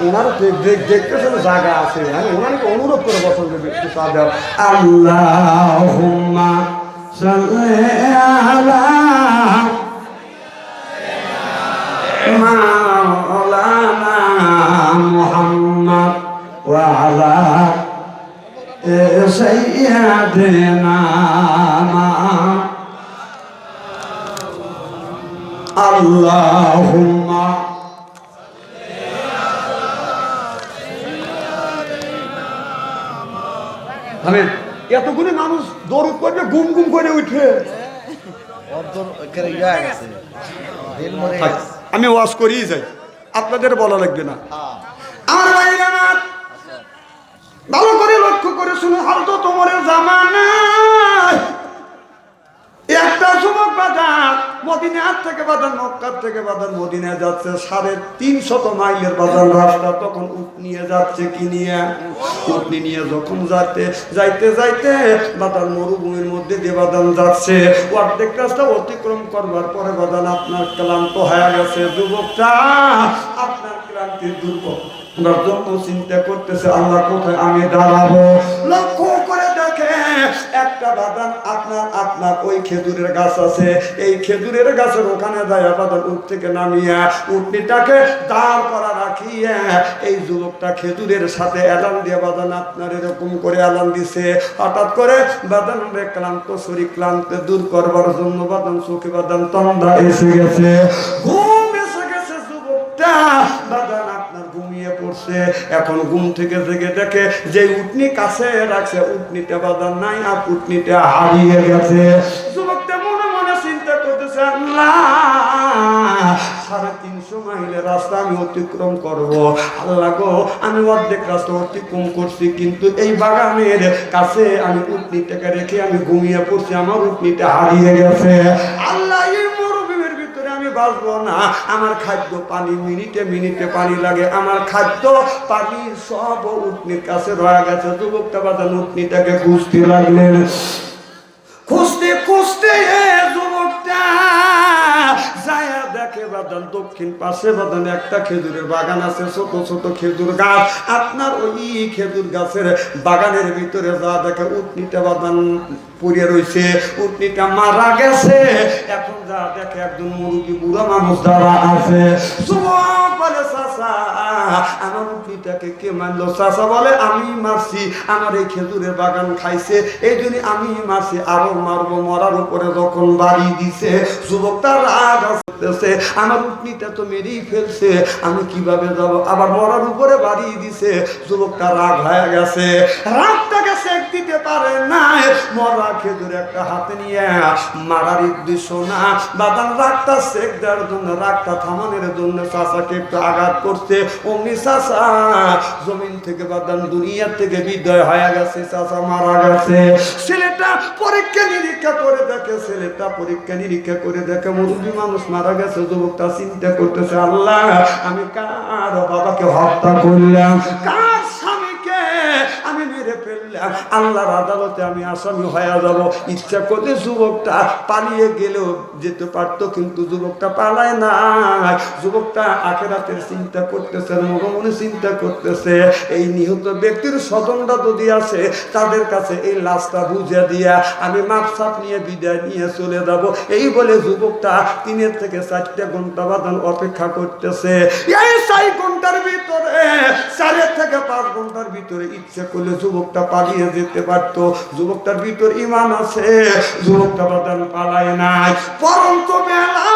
ওনার দেখতেছে জায়গা আছে, আমি ওনাকে অনুরোধ করে বসন দেবে। আল্লাহুম্মা সাল্লি আলা মাওলানা মুহাম্মদ ওয়া আলা সাইয়্যিদিনা আল্লাহুম্মা। আমি এতগুলি মানুষ দরুদ করবে, গুম করে উঠে। আমি ওয়াজ করিয়ে যাই, আপনাদের বলা লাগবে না। আমার ভাইরা ভালো করে লক্ষ্য করে শুনে, হয়তো তোমার জামানায় একটা মদিনার থেকে বাদান, মক্কার থেকে বাদান মদিনায় যাচ্ছে 350 মাইলের বাদান রাস্তা। তখন উট নিয়ে যাচ্ছে, কি নিয়ে? উটনি নিয়ে যখন যাইতে বাদান মরুভূমির মধ্যে দিয়ে বাদান যাচ্ছে। অর্ধেক রাস্তা অতিক্রম করবার পরে বাদান আপনার ক্লান্ত হয়ে গেছে। যুবকটা আপনার ক্লান্তির দুর্বল জন্য চিন্তা করতেছে, আল্লাহ কোথায় আমি দাঁড়াবো। লক্ষ্য করে দেখে একটা বাদান আপনার ওই খেজুরের গাছ আছে। এই খেজুরের গাছের ওখানে যায় বাদান উঠ থেকে নামিয়া উটনিটাকে দাঁড় করা রাখিয়া এই যুবকটা খেজুরের সাথে এলান দিয়ে বাদান আপনার এরকম করে এলান দিছে। হঠাৎ করে বাদান ক্লান্ত শরীর ক্লান্ত দূর করবার জন্য বাদান চোখে বাদান তন্দা এসে গেছে, ঘুম এসে গেছে। যুবকটা বাদান আপনার ঘুমিয়ে পড়ছে। এখন ঘুম থেকে জেগে দেখে যে উটনি কাছে রাখছে, উটনিটা বাদান নাই, আর উটনিটা হারিয়ে গেছে। যুবকটা মনে মনে চিন্তা করতেছে, আল্লাহ 350 মাইলের রাস্তা আমি অতিক্রম করব। আল্লাহ গো, আমি অর্ধেক রাস্তা অতিক্রম করছি, কিন্তু এই বাগানের কাছে আমি উটনিটাকে রেখে আমি ঘুমিয়ে পড়ছি, আমার উটনিটা হারিয়ে গেছে। আল্লাহ, এই মরুভূমির ভিতরে আমি বাঁচবো না। আমার খাদ্য পানি মিনিটে মিনিটে পানি লাগে, আমার খাদ্য পানি সব উটনির কাছে রয়ে গেছে। যুবকটা বাদান উটনিটাকে খুঁজতে লাগলেন। খুঁজতে যুবকটা যায় দেখে বাদান দক্ষিণ পাশে বাদান একটা খেজুরের বাগান আছে, ছোট ছোট খেজুর গাছ। আপনার ওই খেজুর গাছের বাগানের ভিতরে যা দেখে উটনিটা বাদান পড়ে রয়েছে, উটনিটা মারা গেছে। এখন যা দেখে একজন মুরুব্বি বুড়া মানুষ দাঁড়া আছে। যুবক বলে, চাচা আমার উটনিটাকে কে মারলো? চাচা বলে, আমি মারছি, আমার এই খেজুরের বাগান খাইছে, এই জন্য আমি মারছি, আরো মারবো। মরার উপরে যখন বাড়ি দিছে, যুবকটা রাগ আসতেছে, আমার উটনিটা তো মেরেই ফেলছে, আমি কিভাবে যাব? আবার মরার উপরে বাড়ি দিছে। যুবকটা রাগ হয়ে গেছে, রাগটাকে সেক দিতে পারে না। মরা খেজুর একটা হাতে নিয়ে মারার উদ্দেশ্য না, বাদান রাগটা সেক দেওয়ার জন্য, রাগটা থামানোর জন্য চাচাকে একটু আঘাত করছে। অমনি চাচা জমিন থেকে বাদান দুনিয়ার থেকে বিদায় হয়ে গেছে, চাচা মারা গেছে। ছেলেটা পরীক্ষা নিরীক্ষা করে দেখে মুরব্বী মানুষ মারা গেছে। যুবকটা চিন্তা করতেছে, আল্লাহ আমি কার বাবাকে হত্যা করলাম, কার স্বামীকে আমি মেরে ফেললাম, আল্লাহর আদালতে আমি আসামি হয়ে যাব। ইচ্ছা করে যুবকটা পালিয়ে গেলেও যেতে পারতো, কিন্তু যুবকটা পালায় না। যুবকটা আখিরাতের চিন্তা করতেছে, মনে চিন্তা করতেছে, এই নিহত ব্যক্তির স্বজনরা যদি আসে তাদের কাছে এই লাশটা বুঝে দিয়া আমি মাপসাপ নিয়ে বিদায় নিয়ে চলে যাব। এই বলে যুবকটা 3 থেকে 4 ঘন্টা বাদান অপেক্ষা করতেছে। এই 4 ঘন্টার ভিতরে 4 থেকে 5 ঘন্টার ভিতরে ইচ্ছা করলে যুবকটা পালিয়ে যেতে পারত। যুবকটার ভিতর ঈমান আছে, যুবকটা বাদান পালায় নাই। পরন্ত বেলা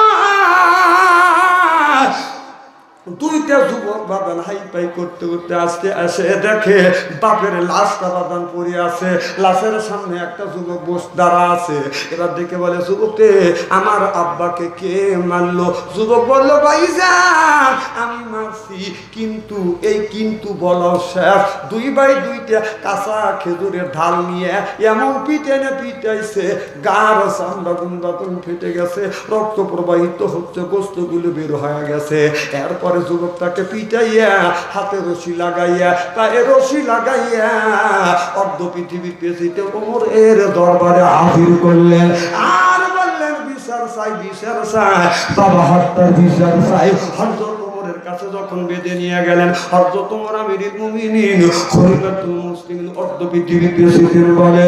2টা যুবক বাদান হাই পাই করতে করতে আসতে আসে দেখে বাপের লাশটা বাদান পড়ে আছে। লাশের সামনে একটা যুবক দাঁড়া আছে। এবার দেখে বলে, যুবককে আমার আব্বাকে কে মারলো? যুবক বলল, ভাইজান আমি মারছি, কিন্তু এই কিন্তু বলা শেষ। 2 ভাই 2টা কাঁচা খেজুরের ঢাল নিয়ে এমন পিটাইছে, গার চামড়া গুন্দাতন ফেটে গেছে, রক্ত প্রবাহিত হচ্ছে, গোস্তগুলো বের হয়ে গেছে। এরপরে যুবকটাকে পিটাইয়া হাতে রশি লাগাইয়া পায়ে রশি লাগাইয়া অর্ধ পৃথিবীর প্রেসিডেন্ট ওমরের দরবারে হাজির করলেন আর বললেন, বিচার চাই বাবা, হত্যার বিচার চাই। হযরত ওমরের কাছে যখন বেঁধে নিয়ে গেলেন, হযরত ওমর আমিরুল মুমিনিন খলিফাতুল মুসলিমিন অর্ধ পৃথিবীর প্রেসিডেন্ট বলে,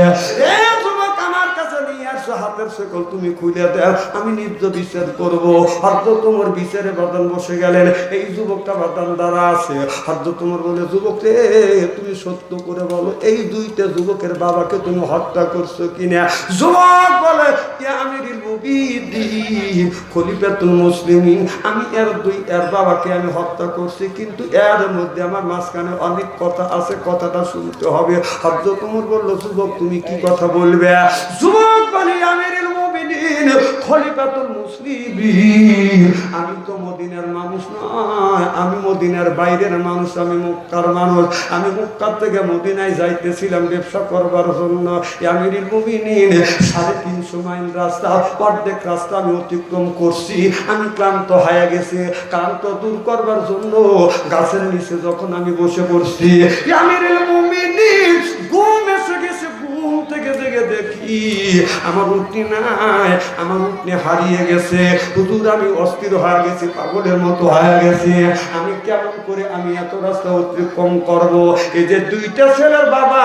হাতের শেকল তুমি খুলে দাও, আমি নিজ বিচার করব। হযরত ওমর বিচারে বাদান বসে গেলেন। এই যুবকটা বাদান দ্বারা আছে। হযরত ওমর বলে, যুবক রে তুমি সত্য করে বলো, এই 2টা যুবকের বাবাকে তুমি হত্যা করছো কিনা? যুবক বলে, ইয়া আমিরুল মুমিনিন খলিফাতুল মুসলিমিন, আমি এর বাবাকে আমি হত্যা করছি, কিন্তু এর মধ্যে আমার মাঝখানে অনেক কথা আছে, কথাটা শুনতে হবে। হযরত ওমর বলল, যুবক তুমি কি কথা বলবে? যুবক বলে, আমিরুল মুমিনিন খলিফাতুল মুসলিমিন, আমি তো মদিনার মানুষ নয়, আমি মদিনার বাইরের মানুষ, আমি মক্কার মানুষ। আমি মক্কার থেকে মদিনায় যাইতেছিলাম ব্যবসা করবার জন্য। আমিরুল মুমিনিন 350 মাইল রাস্তা, অর্ধেক রাস্তা আমি অতিক্রম করছি। আমি ক্লান্ত হয়ে গেছি। ক্লান্ত দূর করবার জন্য গাছের নিচে যখন আমি বসে পড়ছি, আমিরুল মুমিনিন ঘুম এসে গেছে। ঘুম থেকে দেখে দেখি আমার উটনি নাই, আমার উটনি হারিয়ে গেছে। হুজুর আমি অস্থির হয়ে গেছি, পাগলের মতো হয়ে গেছি। আমি কেমন করে আমি এত রাস্তা অতিক্রম করব? এই যে দুইটা ছেলের বাবা,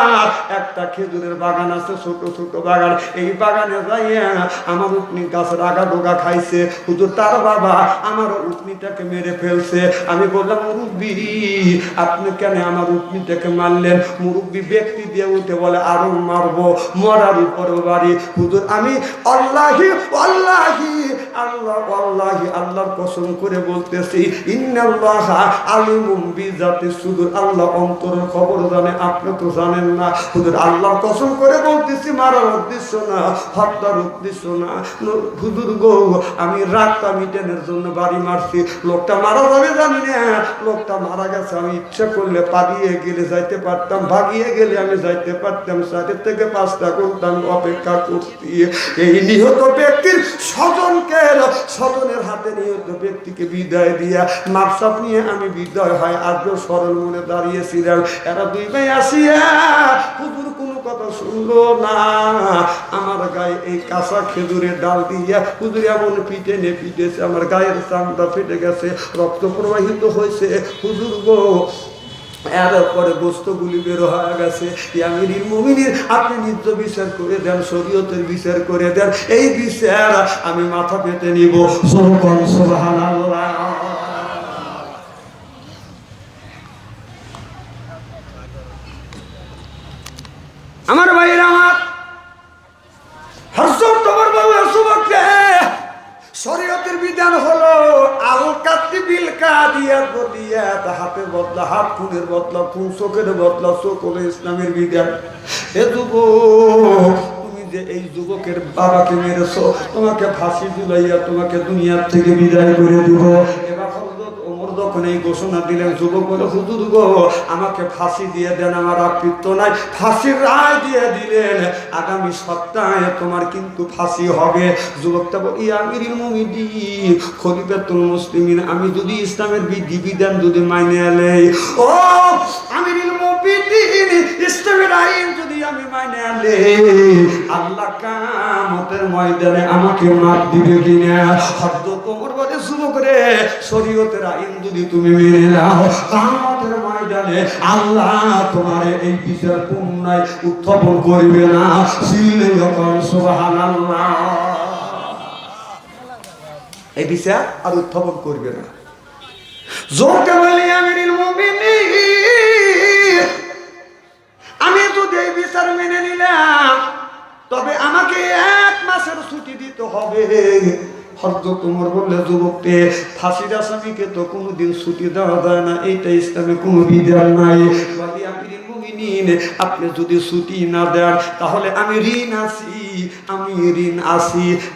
একটা খেজুরের বাগান আছে, ছোট ছোট বাগান, এই বাগানে যাইয়া আমার উটনি গাছের আগা ডোগা খাইছে। হুজুর তার বাবা আমার উটনিটাকে মেরে ফেলছে। আমি বললাম, মুরব্বি আপনি কেন আমার উটনিটাকে মারলেন? মুরব্বি ব্যক্তি দিয়ে উঠে বলে, আরো মারবো, মরার উপরে বাড়ি। হুজুর আমি আল্লাহি আল্লাহি আল্লাহ আল্লাহি আল্লাহর কসম করে বলতেছি, ইন্নাল্লাহা আলিমুম বিজাতি সুদূর, আল্লাহ অন্তরের খবর জানে, আপনি তো জানেন না। হুজুর আল্লাহর কসম করে বলতেছি, মারার উদ্দেশ্য না, হত্যার উদ্দেশ্য না। হুজুর গো, আমি রাগটা মিটানোর জন্য বাড়ি মারছি। লোকটা মারা যাবে জানি না, লোকটা মারা গেছে। আমি ইচ্ছা করলে পালিয়ে গেলে যাইতে পারতাম, ভাগিয়ে গেলে আমি যাইতে পারতাম। 4 থেকে 5টা ঘন্টা অপেক্ষা করছি। এই নিহত ব্যক্তির স্বজনের হাতে নিহত ব্যক্তিকে বিদায় দিয়া মাপসাপ নিয়ে আমি বিদায় হয় আজও সরল মনে দাঁড়িয়েছিলাম। এরা 2 ভাই আসিয়া হুজুর কোনো কথা শুনলো না। আমার গায়ে এই কাঁচা খেজুরের ডাল দিয়া হুজুর এমন পিটেছে, আমার গায়ের চামড়া ফেটে গেছে, রক্ত প্রবাহিত হয়েছে। হুজুর গো, এরপরে গোস্তগুলি বের হয়ে গেছে। আমিরুল মুমিনিন আপনি নিজ বিচার করে দেন, শরীয়তের বিচার করে দেন। এই বিচার আমি মাথা পেতে নিব। সুবহানাল্লাহ। আমার ভাইরা, আমার হযরত তোমার বাবু সুবকে শরীয়তের বিধান হলো আল কাতি বিল কাদিয়াত বদিয়াত, হাতে বদলা হাত, খুনের বদলা খুন, চোখের বদলা চোখ হলো ইসলামের বিধান। এ যুবক, তুমি যে এই যুবকের বাবাকে মেরেছো, তোমাকে ফাঁসি ঝুলাইয়া তোমাকে দুনিয়ার থেকে বিদায় করে দিব। এবার ওমর যখন এই ঘোষণা দিলেন, যুবক বলে, হুজুর গো আমাকে ফাঁসি দিয়ে দেন, আমার আপত্তি নাই। ফাঁসির রায় দিয়ে দিলেন, আগামী সপ্তাহে তোমার কিন্তু ফাঁসি হবে। যুবকটা বলি, আমিরুল মুমিনিন খলিফাতুল মুসলিমিন, আমি যদি ইসলামের বিধিবিধান যদি মাইনে আলে, ও আমিরুল মুমিনিন ইসলামের আইন যদি আমি মাইনে আলে, আল্লাহ কিয়ামতের ময়দানে আমাকে মার দিবে কিনা? হযরত ওমর বলে, যুবক রে, শরীয়তের আইন যদি তুমি মেনে নাও, কিয়ামতের ময়দানে আল্লাহ তোমার এই বিচার পুনরায় উত্থাপন করবে না। সিলে যখন সুবহানাল্লাহ, এই বিচার আর উত্থাপন করবে না। জোরকে বলি, আমিরুল মুমিনিন আমি যদি এই বিচার মেনে নিলাম, তবে আমাকে 1 মাসের ছুটি দিতে হবে। হযরত ওমর বললে, যুবককে ফাঁসির আসামিকে তো কোনোদিন ছুটি দেওয়া যায় না, এইটা ইসলামে কোনো বিধান নাই। বলি, আমিরুল মুমিনিন আপনি যদি ছুটি না দেন, তাহলে আমি ঋণ আছি,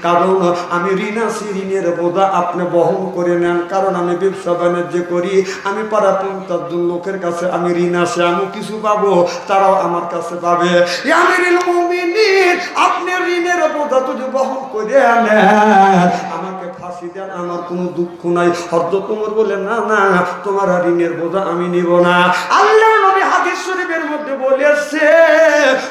কারণ আমি ঋণ আছি, ঋণের বোঝা আপনি বহন করে নেন। কারণ আমি ব্যবসা বাণিজ্য করি, আমি পাড়া 50 জন লোকের কাছে আমি ঋণ আছে, আমি কিছু পাবো, তারাও আমার কাছে পাবে। আমিরুল মুমিনিন আপনি ঋণের বোঝা যদি বহন করে নেন, আমাকে ফাঁসি দেন, আমার কোনো দুঃখ নাই। হযরত ওমর বলে, না না, তোমার ঋণের বোঝা আমি নিব না। আল্লাহ নবী হাদিস শরীফের মধ্যে বলেছে,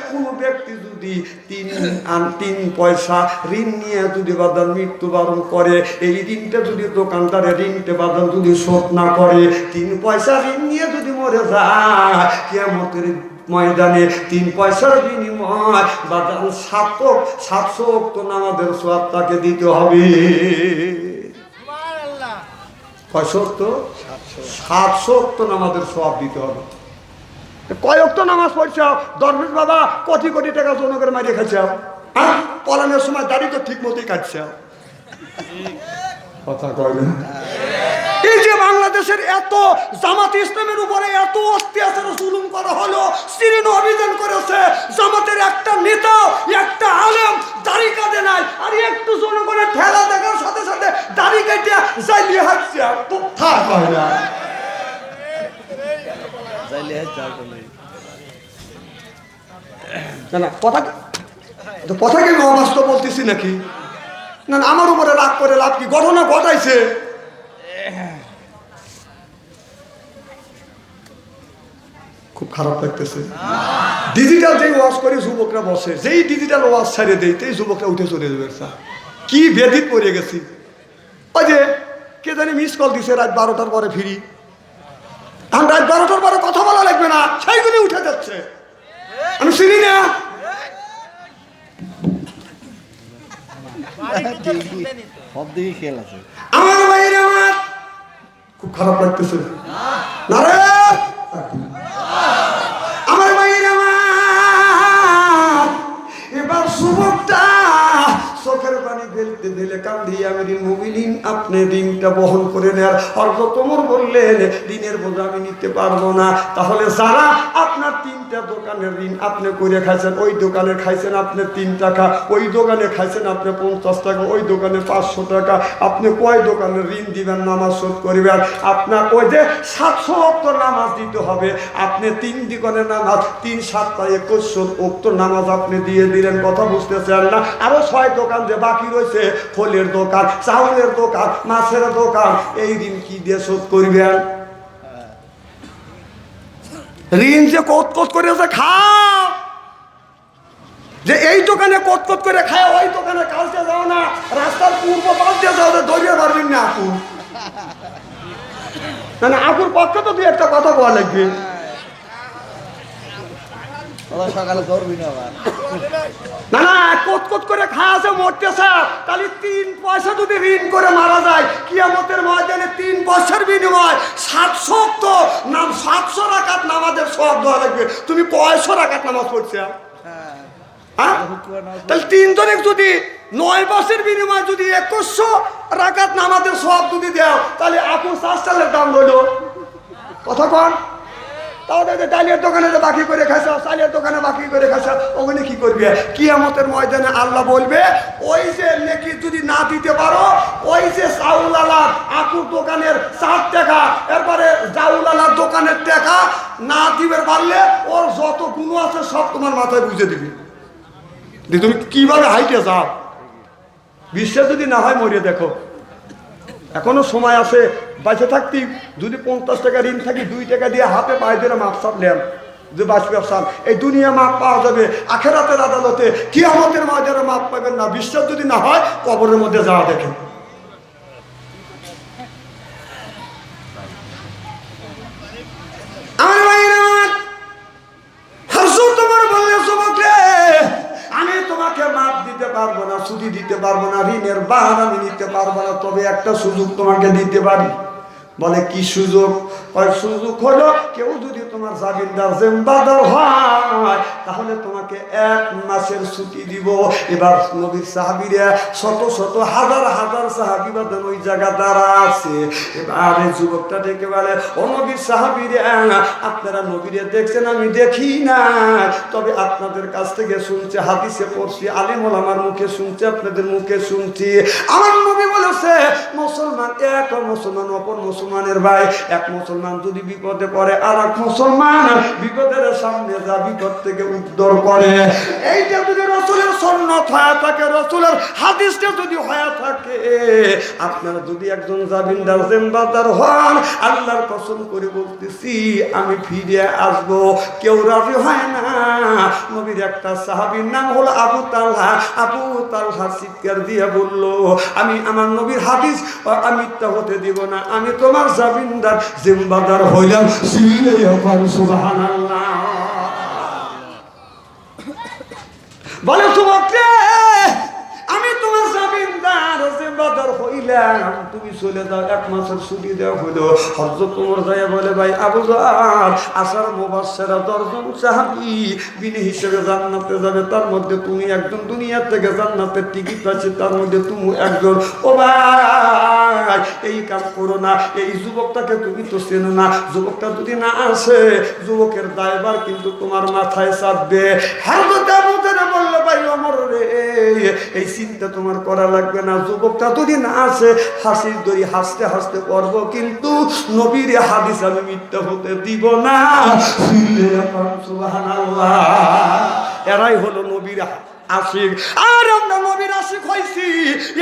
কোন ব্যক্তি যদি 3 পয়সা ঋণ নিয়ে যদি বাদান মৃত্যুবরণ করে, এই ঋণটা যদি দোকানদারের ঋণটা বাদান যদি শোধ না করে, 3 পয়সা ঋণ নিয়ে যদি মরে যায়, কিয়ামতের ময়দানে 3 পয়সার বিনিময় বাদান 700 ওয়াক্ত নামাজের সওয়াব তাকে দিতে হবে। কয়শো ওয়াক্ত? 700 ওয়াক্ত নামাজের সওয়াব দিতে হবে। কয় ওয়াক্ত নামাজ পড়ছ? দরবেশ বাবা কোটি কোটি টাকা জনগণের মারিয়ে খাইছে, হ্যাঁ, পড়ানোর সময় দাড়ি তো ঠিক মতোই কাটছে। কথা কয় না? এই যে বাংলাদেশের এত জামাত ইসলামের উপরে এত অত্যাচার জুলুম করা হলো, সিরিন অভিযান করেছে, জামাতের একটা নেতা একটা আলেম দাড়ি কাটে নাই, আর একটু জনগণের ঠেলা দেখার সাথে সাথে দাড়ি কেটে জ্বালিয়ে হাঁটছে। তো থাক হয় না, না কথাকে অবাস্তব বলতেছি নাকি? না আমার উপরে রাগ করে লাভ কি? ঘটনা ঘটাইছে। খুব খারাপ লাগতেছে। ডিজিটাল যেই ওয়াজ করে যুবকরা বসে, যেই ডিজিটাল ওয়াজ ছাড়ে দেয় তেই যুবকরা উঠে চলে যাবে। কি বেদিত পড়ে গেছি। ওই যে কে জানি মিস কল দিছে রাত 12টার পরে ফিরি, এখন রাত 12টার পরে কথা বলা লাগবে না, সেইগুলি উঠে যাচ্ছে। আমি চিনি না। আমার ভাইয়ের আমার খুব খারাপ লাগতেছে। না রে আমার ভাইয়ের আমার, এবার যুবকটা চোখের পানি ফেলতে দিলে কান্দি আমিরুল মুমিনিন, আপনি ঋণটা বহন করে নেয়ার অর্থ তোমর বললেন ঋণের বোঝা আমি নিতে পারবো না। তাহলে যারা আপনার 3টা দোকানের ঋণ আপনি করে খাইছেন, ওই দোকানে খাইছেন আপনি 3 টাকা, ওই দোকানে খাইছেন আপনি 50 টাকা, ওই দোকানে 500 টাকা, আপনি কয় দোকানে ঋণ দিবেন, নামাজ শোধ করবেন? আপনার ওই যে 700 ওয়াক্ত নামাজ দিতে হবে, আপনি 3 দোকানের নামাজ 3 7 2100 ওয়াক্ত নামাজ আপনি দিয়ে দিলেন। কথা বুঝতেছেন না? আরো 6 দোকান যে বাকি রয়েছে, ফলের দোকান, চাউলের দোকান, মাছের দোকান, এই ঋণ কি দিয়ে শোধ করবেন? ঋণ যে কত করে খাও, যে এই দোকানে কত করে খায়, ওই দোকানে কালকে যাও না, রাস্তার পূর্ব পাশ দিয়ে যাও, ধরিয়ে পারবেন না আপু। না আপুর পক্ষে তো 2 একটা কথা বলা লাগবে। সকালে ধরবি না না কত করে খাওয়া আছে মরতেছে, তাহলে 3 পয়সা যদি ঋণ করে মারা যায়, কিয়ামতের ময়দানে 3 পয়সার বিনিময় 700 তো নাম 700 রাকাত নামাজের সওয়াব দেওয়া লাগবে। তুমি 500 রাকাত নামাজ পড়ছো, হ্যাঁ? তাহলে 3 জনে যদি 9 মাসের বিনিময় যদি 2100 রাকাত নামাজের সওয়াব যদি দাও, তাহলে আপু 4 চালের দাম হলো কথা কন। তাহলে ডালের দোকানে বাকি করে খাইছ, চালের দোকানে বাকি করে খাইছ, ওখানে কি করবে? কিয়ামতের ময়দানে আল্লাহ বলবে, ওই যে নেকি যদি না দিতে পারো, ওই যে চাউলালা আপুর দোকানের 4 টাকা, এরপরে চাউলালার দোকানের টাকা না দিবে পারলে ওর যত গুণ আছে সব তোমার মাথায় বুঝে দিবি। তুমি কিভাবে হাইটে যাও, বিশ্বাস যদি না হয় মরিয়ে দেখো। এখনো সময় আছে, বাঁচে থাকতি যদি 50 টাকা ঋণ থাকি 2 টাকা দিয়ে হাতে পায়ে ধরে মাপ সাপ নেন, যে বাঁচবে সাল, এই দুনিয়া মাপ পাওয়া যাবে, আখেরাতের আদালতে কিয়ামতের ময়দানে মাপ পাবেন না। বিশ্বাস যদি না হয় কবরের মধ্যে যাওয়া দেখেন। আমার ভাইয়েরা আমার, হাসুর তোমার বললে যুবক রে, আমি তোমাকে মাপ দিতে পারবো না, সুদি দিতে পারবো না, ঋণের বাহার আমি নিতে পারবো না, তবে একটা সুযোগ তোমাকে দিতে পারি। বলে কি সুযোগ? সুযোগ হলো কেউ যদি তোমার জামিনদার জিম্বাদার হয়, তাহলে তোমাকে 1 মাসের ছুটি দিব। এবার নবীর সাহাবীরা শত শত হাজার হাজার সাহাবী বাদন ওই জায়গা দ্বারা আছে। এবার এই যুবকটা ডেকে বলে, ও নবীর সাহাবীরা, আপনারা নবীরে দেখছেন, আমি দেখি না, তবে আপনাদের কাছ থেকে শুনছি, হাদিসে পড়ছি, আলেম ওলামার মুখে শুনছি, আপনাদের মুখে শুনছি। আমার নবী বলেছে, মুসলমান এক মুসলমান অপর মুসলমানের ভাই। এক মুসলমান যদি বিপদে পড়ে, আর এক মুসলমান বিপদের সামনে যা বিপদ থেকে উদ্ধার করে। এইটা যদি রাসূলের সুন্নাত হয়ে থাকে, রাসূলের হাদিসটা যদি হয়ে থাকে, আপনারা যদি একজন জামিনদার জিম্বাদার হন, আল্লাহর কসম করে বলতেছি আমি ফিরে আসবো। কেউ রাজি হয় না। নবীর একটা সাহাবীর নাম হলো আবু তালহা। আবু তালহা চিৎকার দিয়ে বলল, আমি আমার নবীর হাদিস মিথ্যা হতে দিব না, আমি তোমার জামিনদার জিম্বাদার হইলাম। সুবহানাল্লাহ। বলে যুবক রে, আমি তোমার জামিনদার জিম্বাদার হইলাম, তুমি চলে যাও, 1 মাসের ছুটি দেওয়া হইল। হযরত ওমর যায় বলে, ভাই আবু যার, আসার মুবাশশিরা 10 জন সাহাবী বিনা হিসেবে জান্নাতে যাবে, তার মধ্যে তুমি একজন, দুনিয়া থেকে জান্নাতের টিকিট পাচ্ছে, তার মধ্যে তুমি একজন। ও ভাই ভাই এই কাম করো না, এই যুবকটাকে তুমি তো চেনো না, যুবকটা যদি না আসে যুবকের দায়ভার কিন্তু তোমার মাথায় চাপবে। হযরত আবু বকর বলল, ভাই ওমর রে, এই চিন্তা তোমার করা লাগবে না, যুবকটা যদি না আসে হাসির দড়ি হাসতে হাসতে করব, কিন্তু নবীর হাদিস আমি মিথ্যা হতে দিব না। সুবহানাল্লাহ। এরাই হলো নবীর আশিক। আর আমরা নবীর আশিক হইছি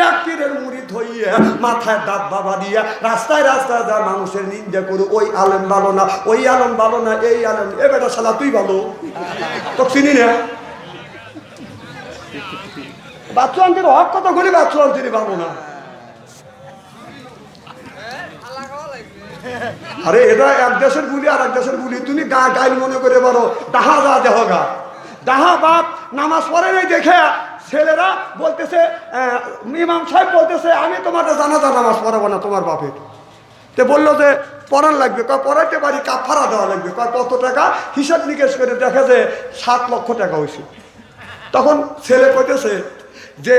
এক পীরের মুরিদ হইয়া, মাথায় দাঁত বাবা দিয়া রাস্তায় রাস্তায় যা মানুষের নিন্দা করে, ওই আলেম ভালো না, ওই আলেম ভালো না, এই আলেম, এ বেটা শালা তুই ভালো, তো চিনি না। বাচ্চু আন্টির হক কথা বলি, বাচ্চু আন্টির ভালো না। আরে এটা এক দেশের গুলি আর এক দেশের গুলি, তুমি গাইল মনে করে পারো, ডাহা যা দেহ গা, ডাহা বাপ নামাজ পড়ে নাই দেখে ছেলেরা বলতেছে, ইমাম সাহেব বলতেছে আমি তোমাদের জানাজা নামাজ পড়াবো না তোমার বাপের। তে বললো যে পড়ান লাগবে, পড়াইতে পারি, কাফারা দেওয়া লাগবে, কত টাকা, হিসাব নিকেশ করে দেখে যে 7 লক্ষ টাকা হয়েছে। তখন ছেলে কইতেছে যে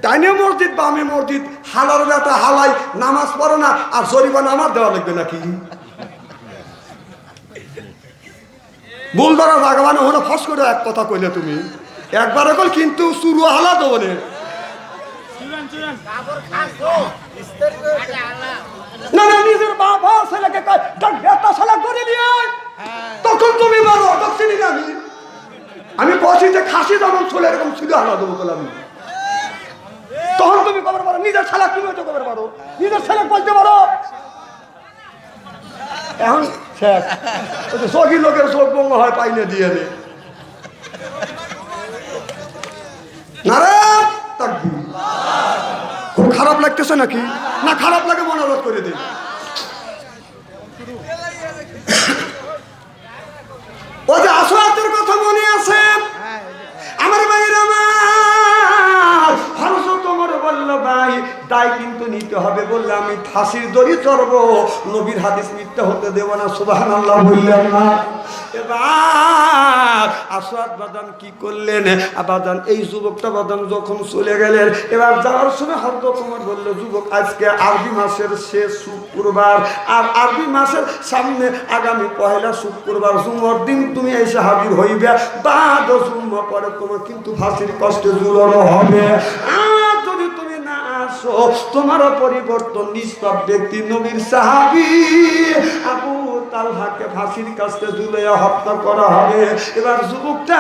ডাইনে মসজিদ বামে মসজিদ, হালার বেটা হালাই নামাজ পড়ে না, আর জরিমানা আমার দেওয়া লাগবে নাকি? ভুল ধরা জাগাবানো হলো, ফস করে এক কথা কইলে তুমি একবার কল, কিন্তু শুরু হালা তো বলে না না, নিজের বাবা ছেলেকে বেটা শালা করে দিয়ে তখন তুমি মারো, চিনি না আমি বলছি যে খাসি যেমন ছোলে এরকম শুরু হালা দেবো বলে আমি, তখন তুমি খবর পারো, নিজের শালা তুমি তো খবর পারো, নিজের ছেলে বলতে পারো। এখন সখী লোকের চোখ বঙ্গ হয়, পাইনে দিয়ে নে নারায়ণ তাকবীর। খুব খারাপ লাগতেছে নাকি? না খারাপ লাগে মনোরোধ করে দিন। ও যে আসওয়াতের কথা মনে আছে আমার ভাইয়ের আমার, হযরত ওমর বলল, ভাই দায় কিন্তু নিতে হবে, বললে আমি ফাঁসির দড়ি চড়বো, নবীর হাদিস মিথ্যা হতে দেব না। সুবহানাল্লাহ বললেন না? এবার আসওয়াদ বাদান কি করলেন, বাদান এই যুবকটা বাদান যখন চলে গেলেন, এবার যাওয়ার সময় হযরত ওমর বলল, যুবক আজকে আরবি মাসের শেষ শুক্রবার, আর আরবি মাসের সামনে আগামী পহেলা শুক্রবার জুমার দিন তুমি এসে হাজির হইবে, বাদ জুম্মা পরে তোমার কিন্তু ফাঁসির কষ্টে ঝুলানো হবে। আর যদি তুমি না আসো তোমার পরিবর্তন নিষ্পাপ ব্যক্তি নবীর সাহাবী আবু তালহাকে ফাঁসির কাছে ঝুলাইয়া হত্যা করা হবে। এবার যুবকটা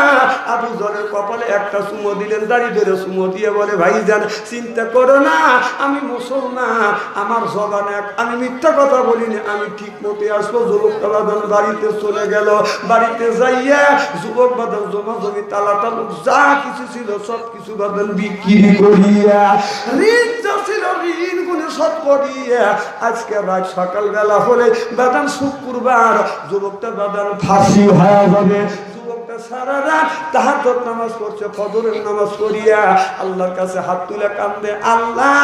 আবু যরের কপালে একটা চুমো দিলেন, দাড়ি ধরে চুমো দিয়ে বলে, ভাইজান চিন্তা করো না, আমি মুসলমান, আমার জবান এক, আমি মিথ্যা কথা বলিনি, আমি ঠিক মতে আসবো। যুবকটা বাদন বাড়িতে চলে গেল, বাড়িতে যাইয়া যুবক বাদন জমা জমি তালা তালুক যা কিছু ছিল সব কিছু বাদন বিক্রি করিয়া, ঋণ যা ছিল ঋণ গুনে সব করিয়া, আজকে রাত সকালবেলা হলে বাদান শুক্রবার, যুবকটা বাদান ফাঁসি হয়ে যাবে। যুবকটা সারা রাত তাহাজ্জুদ নামাজ পড়ছে, ফজরের নামাজ পড়িয়া আল্লাহর কাছে হাত তুলে কান্দে, আল্লাহ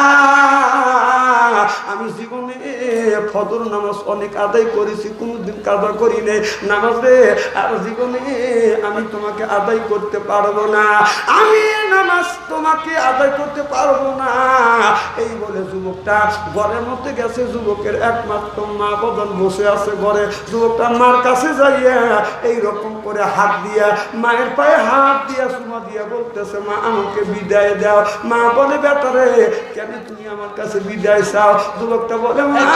আমি জীবনে ফজর নামাজ অনেক আদায় করেছি, কোনোদিন কাজা করি নাই নামাজে, আর জীবনে আমি তোমাকে আদায় করতে পারবো না, আমি নামাজ তোমাকে আদায় করতে পারবো না। এই বলে যুবকটা ঘরের মধ্যে গেছে, যুবকের একমাত্র মা বদন বসে আছে ঘরে। যুবকটা মার কাছে যাইয়া এইরকম করে হাত দিয়া, মায়ের পায়ে হাত দিয়া চুমা দিয়া বলতেছে, মা আমাকে বিদায় দাও। মা বলে, বেটারে কেন তুমি আমার কাছে বিদায় চাও? যুবকটা বলে, মা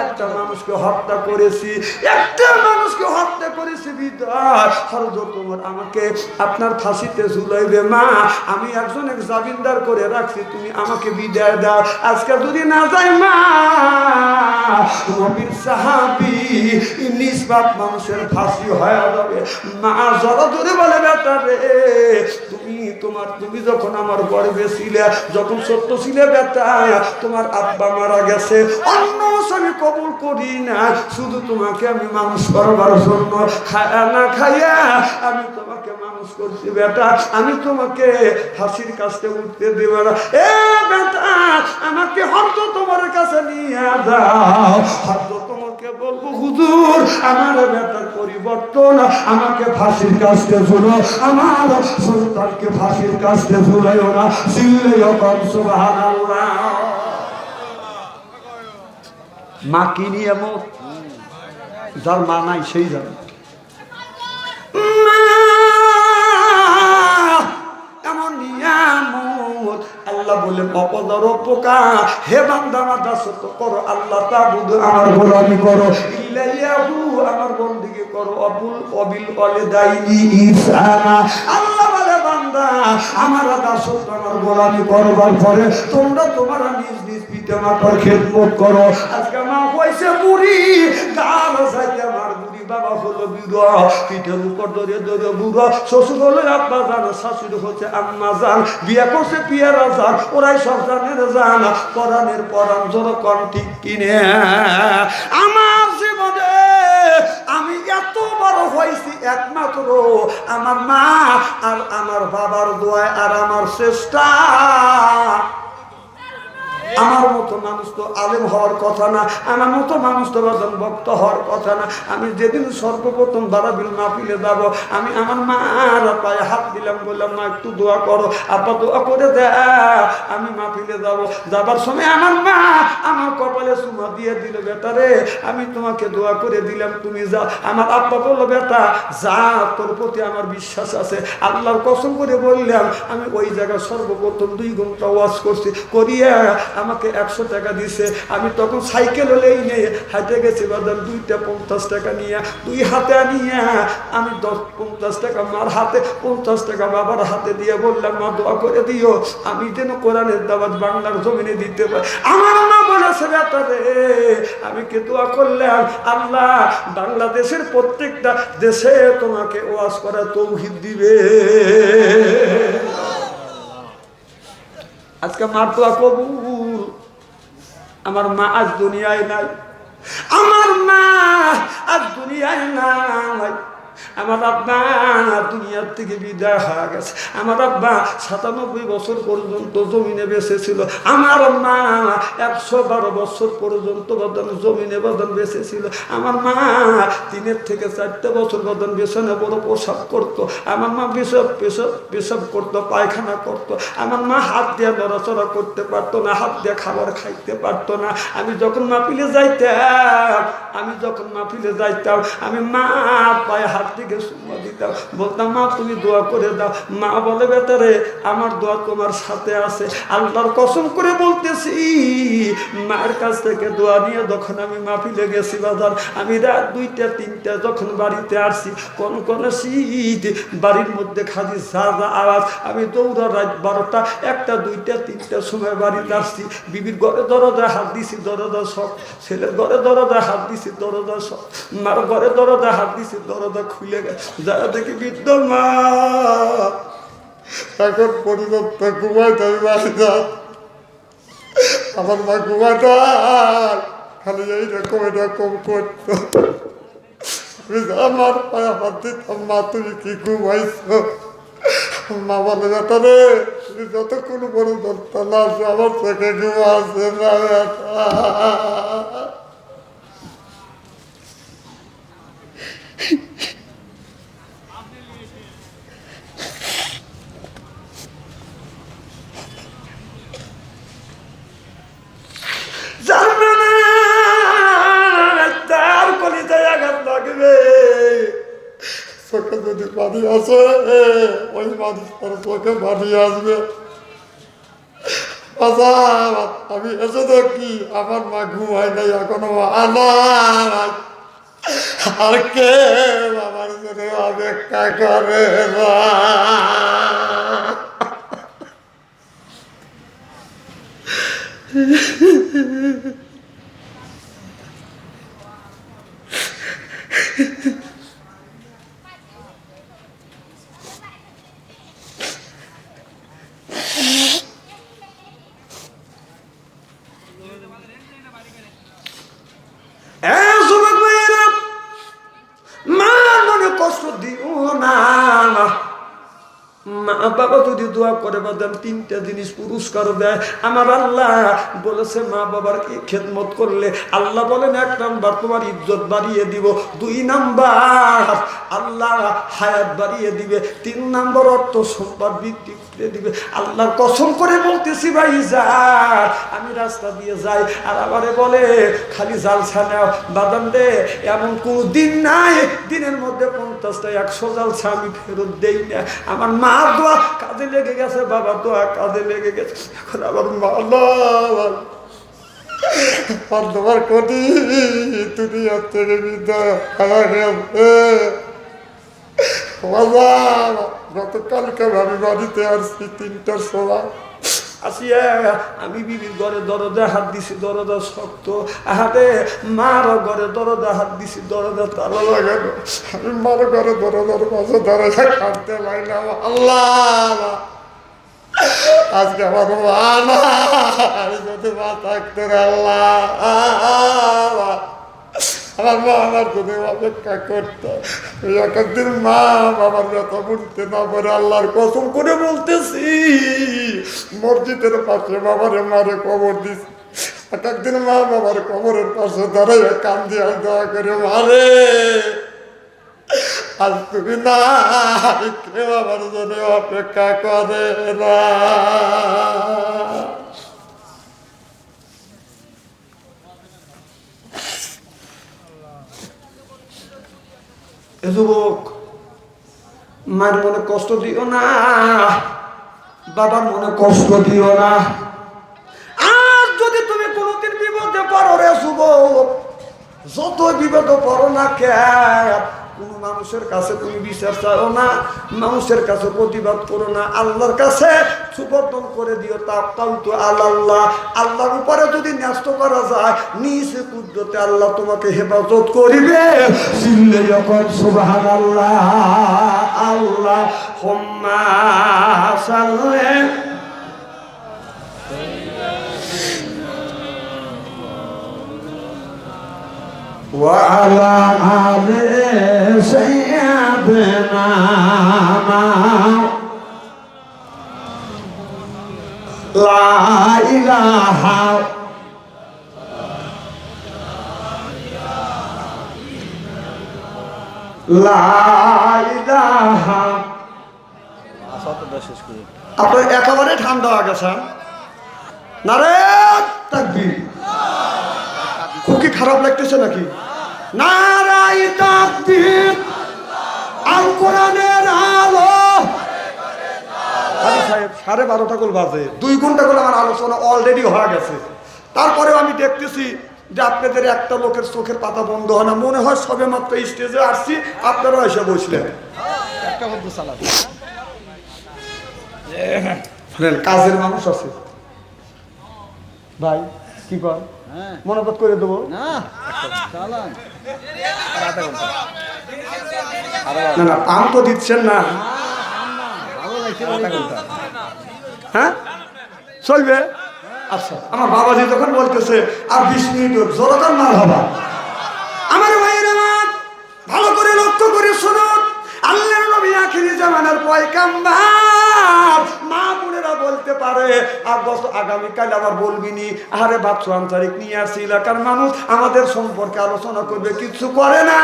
একটা মানুষকে হত্যা করেছি, একটা মানুষকে হত্যা করেছি বিদায়, হযরত ওমর আমাকে আপনার ফাঁসিতে ঝুলাইবে, মা আমি একজন এক জামিনদার করে রাখছি, তুমি আমাকে বিদায় দাও, আজকে যদি না যাই মা নবীর সাহাবী নিষ্পাপ মানুষের ফাঁসি হয়ে যাবে। মা জড়ো ধরে বলে, বেটা রে তুমি যখন আমার গর্ভে ছিলে, যখন ছোট্ট ছিলে বেটা, তোমার আব্বা মারা গেছে, অন্য আমি কবুল করি না, শুধু তোমাকে আমি মানুষ করবার জন্য খায়া না খাইয়া আমি তোমাকে মানুষ করছি বেটা, আমি তোমাকে ফাঁসির কাছে উঠতে দেব না। এ বেটা আমাকে হয়তো তোমার কাছে নিয়ে দাও, হয়তো তোমাকে বলবো, হুজুর আমার বেটার পরিবর্তন, আমাকে ফাঁসির কাছে ঝুলো, আমার সন্তানকে ফাঁসির কাছে ঝুলাইও না, চিল্লাইও কর সুবহানাল্লাহ। মা কি নিয়ামত, যার মা নাই সেই জানে। এমন নিয়ামত আল্লাহ বলেন অপদার পোকা, হে বান্দা আমার দাসত্ব করো, আল্লাহ তাবুদ আমার গোলামি করো, ইলাইয়াহু আমার বন্দেগী করো, অবিল ওয়ালিদাইনি ইহসানা। আল্লাহ বলে বান্দা আমার দাসত্ব আমার গোলামি করবার পরে তোমরা তোমার নিজ নিজ পিতা মাতার খেদমত করো। আজকে মা হইছে বুড়ি, গাল যাইতে আমার বুড়ি, বাবা হলো বুড়ো, পিঠের উপর ধরে ধরে বুড়ো, শ্বশুর হলো আব্বা জান, শাশুড় হচ্ছে আম্মা জান, বিয়ে করছে পিয়ারা জান, ওরাই সব জানের জান, পরাণের পরাণ জোর কন ঠিক কিনে। আমার জীবনে আমি এত বড় হয়েছি একমাত্র আমার মা আর আমার বাবার দোয়ায় আর আমার চেষ্টা। আমার মতো মানুষ তো আলেম হওয়ার কথা না, আমার মতো মানুষ তো বাদন ভক্ত হওয়ার কথা না। আমি যেদিন সর্বপ্রথম বারাবিল মাহফিলে যাব, আমি আমার মার পায়ে হাত দিলাম, বললাম মা একটু দোয়া করো, আপা দোয়া করে দে। আমি মাহফিলে যাব, যাবার সময় আমার মা আমার কপালে চুমা দিয়ে দিল, বেটা রে আমি তোমাকে দোয়া করে দিলাম, তুমি যাও। আমার আব্বা বললো বেটা যা, তোর প্রতি আমার বিশ্বাস আছে। আল্লাহর কসম করে বললাম, আমি ওই জায়গায় সর্বপ্রথম 2 ঘন্টা ওয়াজ করছি, করিয়া আমাকে 100 টাকা দিছে। আমি তখন সাইকেল হলেই নেই, হাতে গেছি বাদাম 2টা 50 টাকা নিয়ে, 2 হাতে নিয়ে আমি 50 টাকা মার হাতে, 50 টাকা বাবার হাতে দিয়ে বললাম মা দোয়া করে দিও আমি যেন কোরআনের দাওয়াত বাংলার জমিনে দিতে পারি। আমার মা বলেছে বেটা রে আমি কি দোয়া করলাম, আল্লাহ বাংলাদেশের প্রত্যেকটা দেশে তোমাকে ওয়াজ করা তৌহিদ দিবে। আজকে মার দোয়া কবুল। আমার মা আজ দুনিয়ায় নাই, আমার মা আজ দুনিয়ায় নাই। আমার আব্বা দুনিয়ার থেকে বিদায় হয়ে গেছে। আমার আব্বা 97 বছর পর্যন্ত জমিনে বেঁচে ছিল। আমার মা 112 বছর পর্যন্ত বদন জমিনে বদন বেঁচে ছিল। আমার মা 3 থেকে 4 বছর বদন বেছনে বড় প্রসাব করতো। আমার মা পেশাব করতো, পায়খানা করতো। আমার মা হাত দিয়ে নড়াচড়া করতে পারতো না, হাত দিয়ে খাবার খাইতে পারতো না। আমি যখন মাহফিলে যাইতাম, আমি মা পায়ে হাত থেকে সুম্মা দিতাম, বলতাম মা তুমি দোয়া করে দাও। মা বলে বেটা রে আমার দোয়া তোমার সাথে আছে। আল্লাহর কসম করে বলতেছি, মায়ের কাছ থেকে দোয়া নিয়ে যখন আমি মাহফিলে গেছি বাজার, আমি রাত 2টা 3টা যখন বাড়িতে আসছি, কোন শীত বাড়ির মধ্যে খালি যা আওয়াজ, আমি দৌড়া রাত 12টা 1টা 2টা 3টার সময় বাড়িতে আসছি। বিবির ঘরে দরজায় হাত দিছি, দরজা সব। ছেলের ঘরে দরজায় হাত দিছি, দরজা সব। মার ঘরে দরজায় হাত দিছি, দরজা খুলে গেছে। যারা দেখি বৃদ্ধ মা এখন পর্যন্ত ঘুমাইতে আমার মা ঘুমাইতে খালি এইরকম করতো। আমার পায়ে হাত দিতাম, মা তুমি কি ঘুমাইছো? মা বলে বেটা রে তুমি যতক্ষণ পর্যন্ত না আমার চোখে ঘুমাচ্ছে না বেটা। চোখে যদি পানি আসে ওই মানুষ তার চোখে পানি আসবে। আমি এসে দেখি আমার মা ঘুমায় নাই এখনো, আনার আর কে আমার জন্য অপেক্ষা করে না। বাবা যদি দোয়া করে বাদাম 3টা জিনিস পুরস্কার দেয় আমার আল্লাহ বলেছে মা বাবার কি খেদমত করলে আল্লাহ বলেন 1 নাম্বার তোমার ইজ্জত বাড়িয়ে দিব, 2 নাম্বার আল্লাহ হায়াত বাড়িয়ে দিবে, 3 নাম্বার অর্থ সম্পদ বৃদ্ধি করে দিবে। আল্লাহর কসম করে বলতেছি ভাই যা আমি রাস্তা দিয়ে যাই আর আমারে বলে খালি জালসা নাও বাদাম রে, এমন কোন দিন নাই দিনের মধ্যে 50টা 100 জালসা আমি ফেরত দেই না। আমার মা দোয়া কাজে লেগে গেছে, বাবা দোয়া কাজে লেগে গেছে, এখন আমার মা আর তোমার কোটি দুনিয়া থেকে বিদায় গতকালকে আমি বাড়িতে আসছি 3টার সময় আসিয়া আমি বিবির ঘরে দরজা হাত দিছি, দরজা শক্ত, হাতে মার ঘরে দরজা হাত দিছি, দরজা তালা লাগানো। আমি মার ঘরে দরজার পাশে দরজা কাটতে লাগলাম, আল্লাহ আজকে আমার মা না, আমি যদি মা থাকতো আল্লাহ আমার মা আমার জন্য অপেক্ষা করতো। একদিন মা বাবার ব্যথা বলতে না পারে আল্লাহর কসম করে বলতেছি মসজিদের পাশে বাবারে মারে কবর দিছি। একদিন মা বাবার কবরের পাশে দাঁড়াইয়া কান্দি আর দোয়া করে মারে আজ তুমি না কেউ আমার জন্য অপেক্ষা করে না। যুবক মায়ের মনে কষ্ট দিও না, বাবার মনে কষ্ট দিও না। আর যদি তুমি কোনোদিন বিপদে পড়ো রে যুবক, যত বিপদে পড়ো না কেন কোন মানুষের কাছে তুমি বিচার চাও না, মানুষের কাছে প্রতিবাদ করো না, আল্লাহর কাছে সুবর্তন করে দিও। তাওয়াক্কালতু আলাল্লাহ, আল্লাহর উপরে যদি ন্যস্ত করা যায় নিচে কুদরতে আল্লাহ তোমাকে হেফাজত করিবে। চিল্লে যখন সুবহানাল্লাহ আল্লাহুম্মা সাল্লি وعلى آل سيدنا لا إله لا إله আপনার একেবারে ঠান্ডা হয়ে গেছে নারে তাকবীর। খুব কি খারাপ লাগতেছে নাকি? নারাই তাকবীর, আল কোরআনের আলো। আলী সাহেব 12:30 গোল বাজে, 2 ঘন্টা করে আমার আলোচনা অলরেডি হয়ে গেছে। তারপরেও আমি দেখতেছি যে আপনাদের একটা লোকের চোখের পাতা বন্ধ হয় না, মনে হয় সবে মাত্র স্টেজে আসছি আপনারা এসে বসলেন। কাজের মানুষ আছে ভাই, কি কর মনোবাদ করে দেবো না না, পাম তো দিচ্ছেন না। হ্যাঁ চলবে। আচ্ছা আমার বাবাজি যখন বলতেছে আর 20 মিনিট জোরদার মার হবা, আমার ভাইয়ের আমার ভালো করে লক্ষ্য করে শুনুন। আল্লাহর নবী আখিরি জামানার পয়গাম্বার, মা বোনেরা বলতে পারে আর আগামীকাল আবার বলবিনি আরে বাচ্চু আন্তরিক নিয়ে আসছি, এলাকার মানুষ আমাদের সম্পর্কে আলোচনা করবে, কিছু করে না।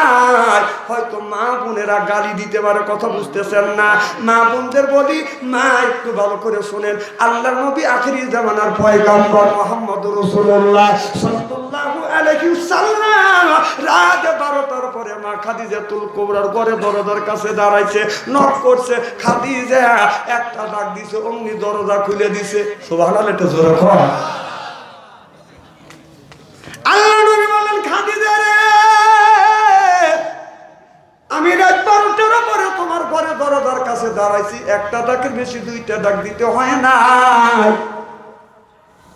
হয়তো মা বোনেরা গালি দিতে পারে, কথা বুঝতেছেন না। মা বোনদের বলি মা একটু ভালো করে শোনেন, আল্লাহর নবী আখিরি জামানার পয়গাম্বার মুহাম্মদুর রাসূলুল্লাহ সাল্লাল্লাহু আলাইহি ওয়াসাল্লাম রাত 12টার পরে মা খাদিজাতুল কুবরার ঘরে দরজার কাছে দাঁড়াইছে, নক করছে। খাদিজা একটা ডাক দিছে, অমনি দরজা খুলে দিছে। সুবহানাল্লাহ, এটা জোরে কর। আল্লাহ নবী বলেন খাদিজা রে, আমি রাত 12টার পরে তোমার ঘরে দরজার কাছে দাঁড়াইছি, একটা ডাকের বেশি 2টা ডাক দিতে হয় না,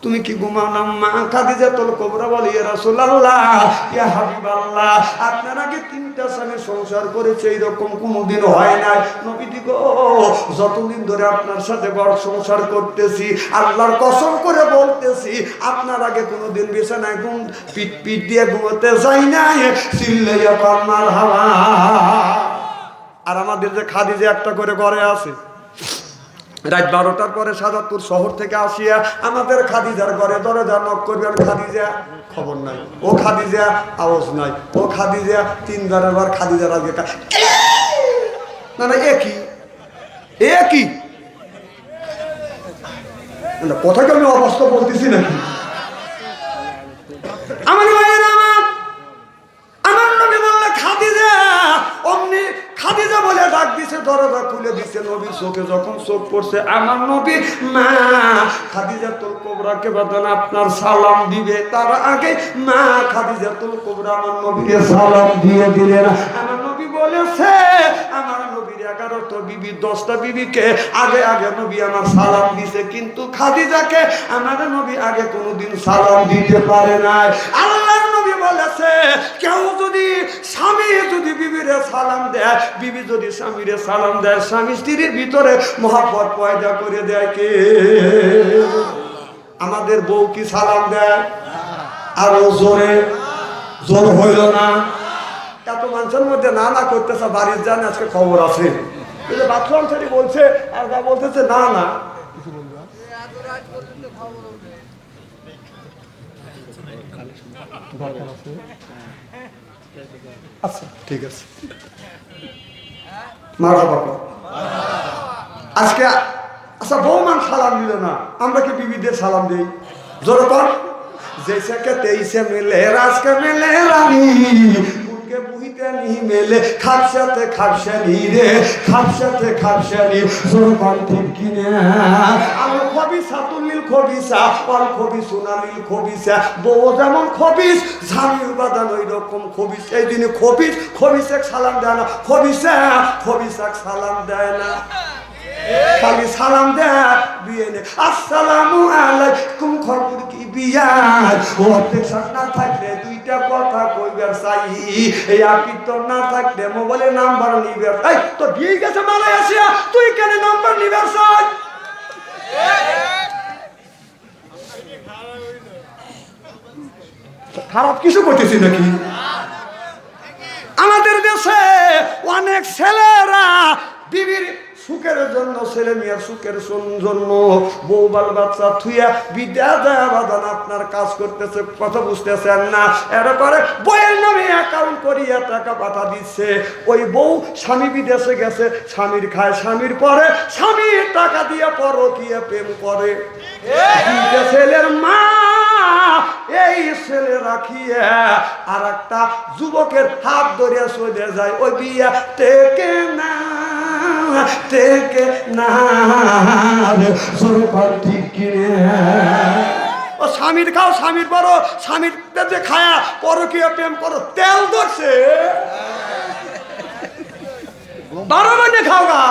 তুমি কি ঘুমাও না? মা খাদিজাতুল কুবরা বলে ইয়া রাসূলুল্লাহ ইয়া হাবিবাল্লাহ, আপনার আগে 3টা স্বামী সংসার করেছে এরকম কোনোদিন হয় নাই। নবীজি গো, যতদিন ধরে আপনার সাথে ঘর সংসার করতেছি আল্লাহর কসম করে বলতেছি আপনার আগে কোনোদিন বিছানায় পিট দিয়ে ঘুমোতে যাই নাই। চিল্লাইয়া পান্নার হাওয়া। আর আমাদের যে খাদিজা একটা করে ঘরে আছে, রাত 12টার পরে সাজাদপুর শহর থেকে আসিয়া আমাদের খাদিজার ঘরে দরজা নক করবেন। খাদিজা খবর নাই, ও খাদিজা আওয়াজ নাই, ও খাদিজা 3 বার খাদিজার আগে না না একই কথা কি আমি অবস্থা বলতেছি নাকি? আমার ভাইয়েরা আমার নবী বললে খাদিজা, অমনি খাদিজা বলে ডাক দিছে, দরজা খুলে দিছে। নবীর চোখে যখন চোখ পড়ছে আমার নবী মা খাদিজাতুল কুবরাকে বাদান আপনার সালাম দিবে, তার আগে মা খাদিজাতুল কুবরা আমার নবীকে সালাম দিয়ে দিলেন। আমার নবী বলেছে আমার নবীর 11টা বিবি 10টা বিবিকে আগে আগে নবী আমার সালাম দিছে, কিন্তু খাদিজাকে আমার নবী আগে কোনোদিন সালাম দিতে পারে নাই। আল্লাহর নবী বলেছে কেউ যদি স্বামী যদি বিবিরে সালাম দেয়, বিবি যদি স্বামীরে সালাম দেয়, স্বামী স্ত্রীর ভিতরে মহব্বত পয়দা করে দেয় কে? আমাদের বউ কি সালাম দেয়? আরো জোরে জোর হইল না? এত মানুষের মধ্যে না না করতেছে, বাড়ির যান আজকে খবর আছে বাথরুম ছেড়ে বলছে, আর যা বলতেছে না না। আচ্ছা ঠিক আছে, মারহাবা। আজকে আচ্ছা বৌমান সালাম দিল না, আমরা কি বিবিদের সালাম দিই? জোরে কর। जैसे के तेईसे मिले राज के मिले रानी उनके बुहिते नहीं मिले खापशाते खापशानी रे खापशाते खापशानी जोरबान ठीक किने आलो खबिसा तुलिल खबिसा और खबिसुना लिल खबिसा बो যেমন খবিস জামির বাদান ওই রকম খবিস। এই দিনে খবিস খবিসে সালাম দেয় না, খবিসাক সালাম দেয় না, খালি সালাম দেয় বিয়ে নে আসসালামু আলাইকুম খবর কি বিয়ার। ও অপেক্ষা না থাকলে দুইটা কথা কইবার চাই, এই আপিত না থাকলে মোবাইলে নাম্বার নিবে। এই তো বিয়ে গেছে মালয়েশিয়া, তুই কেন নাম্বার নিবার চাই? খারাপ কিছু করতেছি নাকি? আমাদের দেশে অনেক ছেলেরা বিবির সুখের জন্য, ছেলে মেয়ের সুখের জন্য বউ বাল বাচ্চা থুইয়া বিদ্যা দেয়া বাদান আপনার কাজ করতেছে, কথা বুঝতেছেন না। এরপরে বইয়ের নামে অ্যাকাউন্ট করিয়া টাকা পাঠা দিচ্ছে। ওই বউ স্বামী বিদেশে গেছে, স্বামীর খায়, স্বামীর পরে স্বামীর টাকা দিয়ে পরকীয়া প্রেম করে। ছেলের মা এই ছেলে রাখিয়া আর একটা যুবকের হাত ধরিয়া চলে যায়, ওই বিয়া টেকে না টেকে না ঠিক কিনে। ও স্বামীর খাও, স্বামীর বড়, স্বামীর পেটে খায়া পরকীয়া প্রেম করো, তেল ধরছে 12 বাজে খাও গা।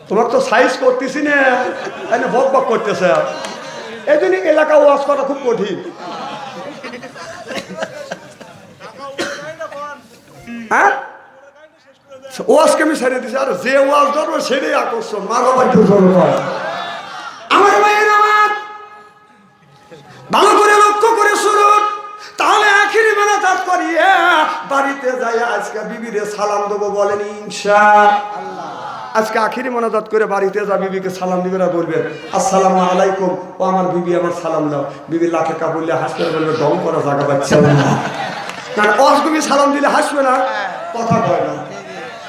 তোমার তো সাইজ করতেছি না, বক বক করতেছে। এই জন্য এলাকা ওয়াজ করা খুব কঠিন। হ্যাঁ ওয়াজকে আমি ছেড়ে দিছি, আর যে ওয়াজ ধরবো সেটাই আকর্ষণ। আমার ভাইয়ের আমার ভালো করে লক্ষ্য করে শুনুন, তাহলে আখিরি মোনাজাত করিয়ে বাড়িতে যাই আজকে বিবিরে সালাম দেবো, বলেন ইনশাআল্লাহ। আজকে আখিরি মোনাজাত করে বাড়িতে যা বিবিকে সালাম দিবে, বলবেন আসসালামু আলাইকুম, ও আমার বিবি আমার সালাম দাও। বিবি লাখে কা বললে হাসতে বলবে দম করা জায়গা পাচ্ছে না, কারণ অসগুবি সালাম দিলে হাসবে না, কথা কয় না।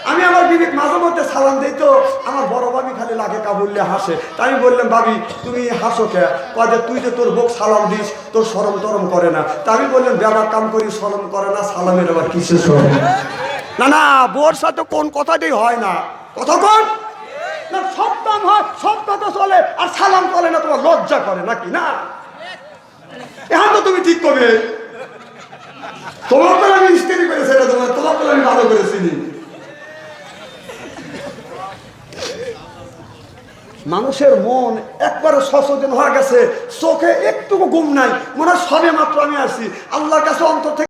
আমি আমার বিবি মাঝে মধ্যে সালাম দিই, তো আমার বড় ভাবি খালি লাগে কা বললে হাসে। তাই আমি বললাম বাবি তুমি হাসো কে? কয়ে তুই যে তোর বউক সালাম দিস তোর শরম টরম করে না। তা আমি বললাম বেবার কাম করি শরম করে না, সালামের আবার কিসে শরম? না না, বউর সাথে কোন কথাটাই হয় না, কতক্ষণ না সব কাম হয়, সব কথা চলে, আর সালাম চলে না। তোমার লজ্জা করে নাকি? না, এখন তো তুমি ঠিক করবে। তোমার তো আমি স্ত্রী করে সেটা তোমার তো আমি ভালো করে চিনি। মানুষের মন একবারে সচেতন হয়ে গেছে, চোখে একটুকু ঘুম নাই, মনে হয় সবে মাত্র আমি আসি আল্লাহর কাছে অন্তর থেকে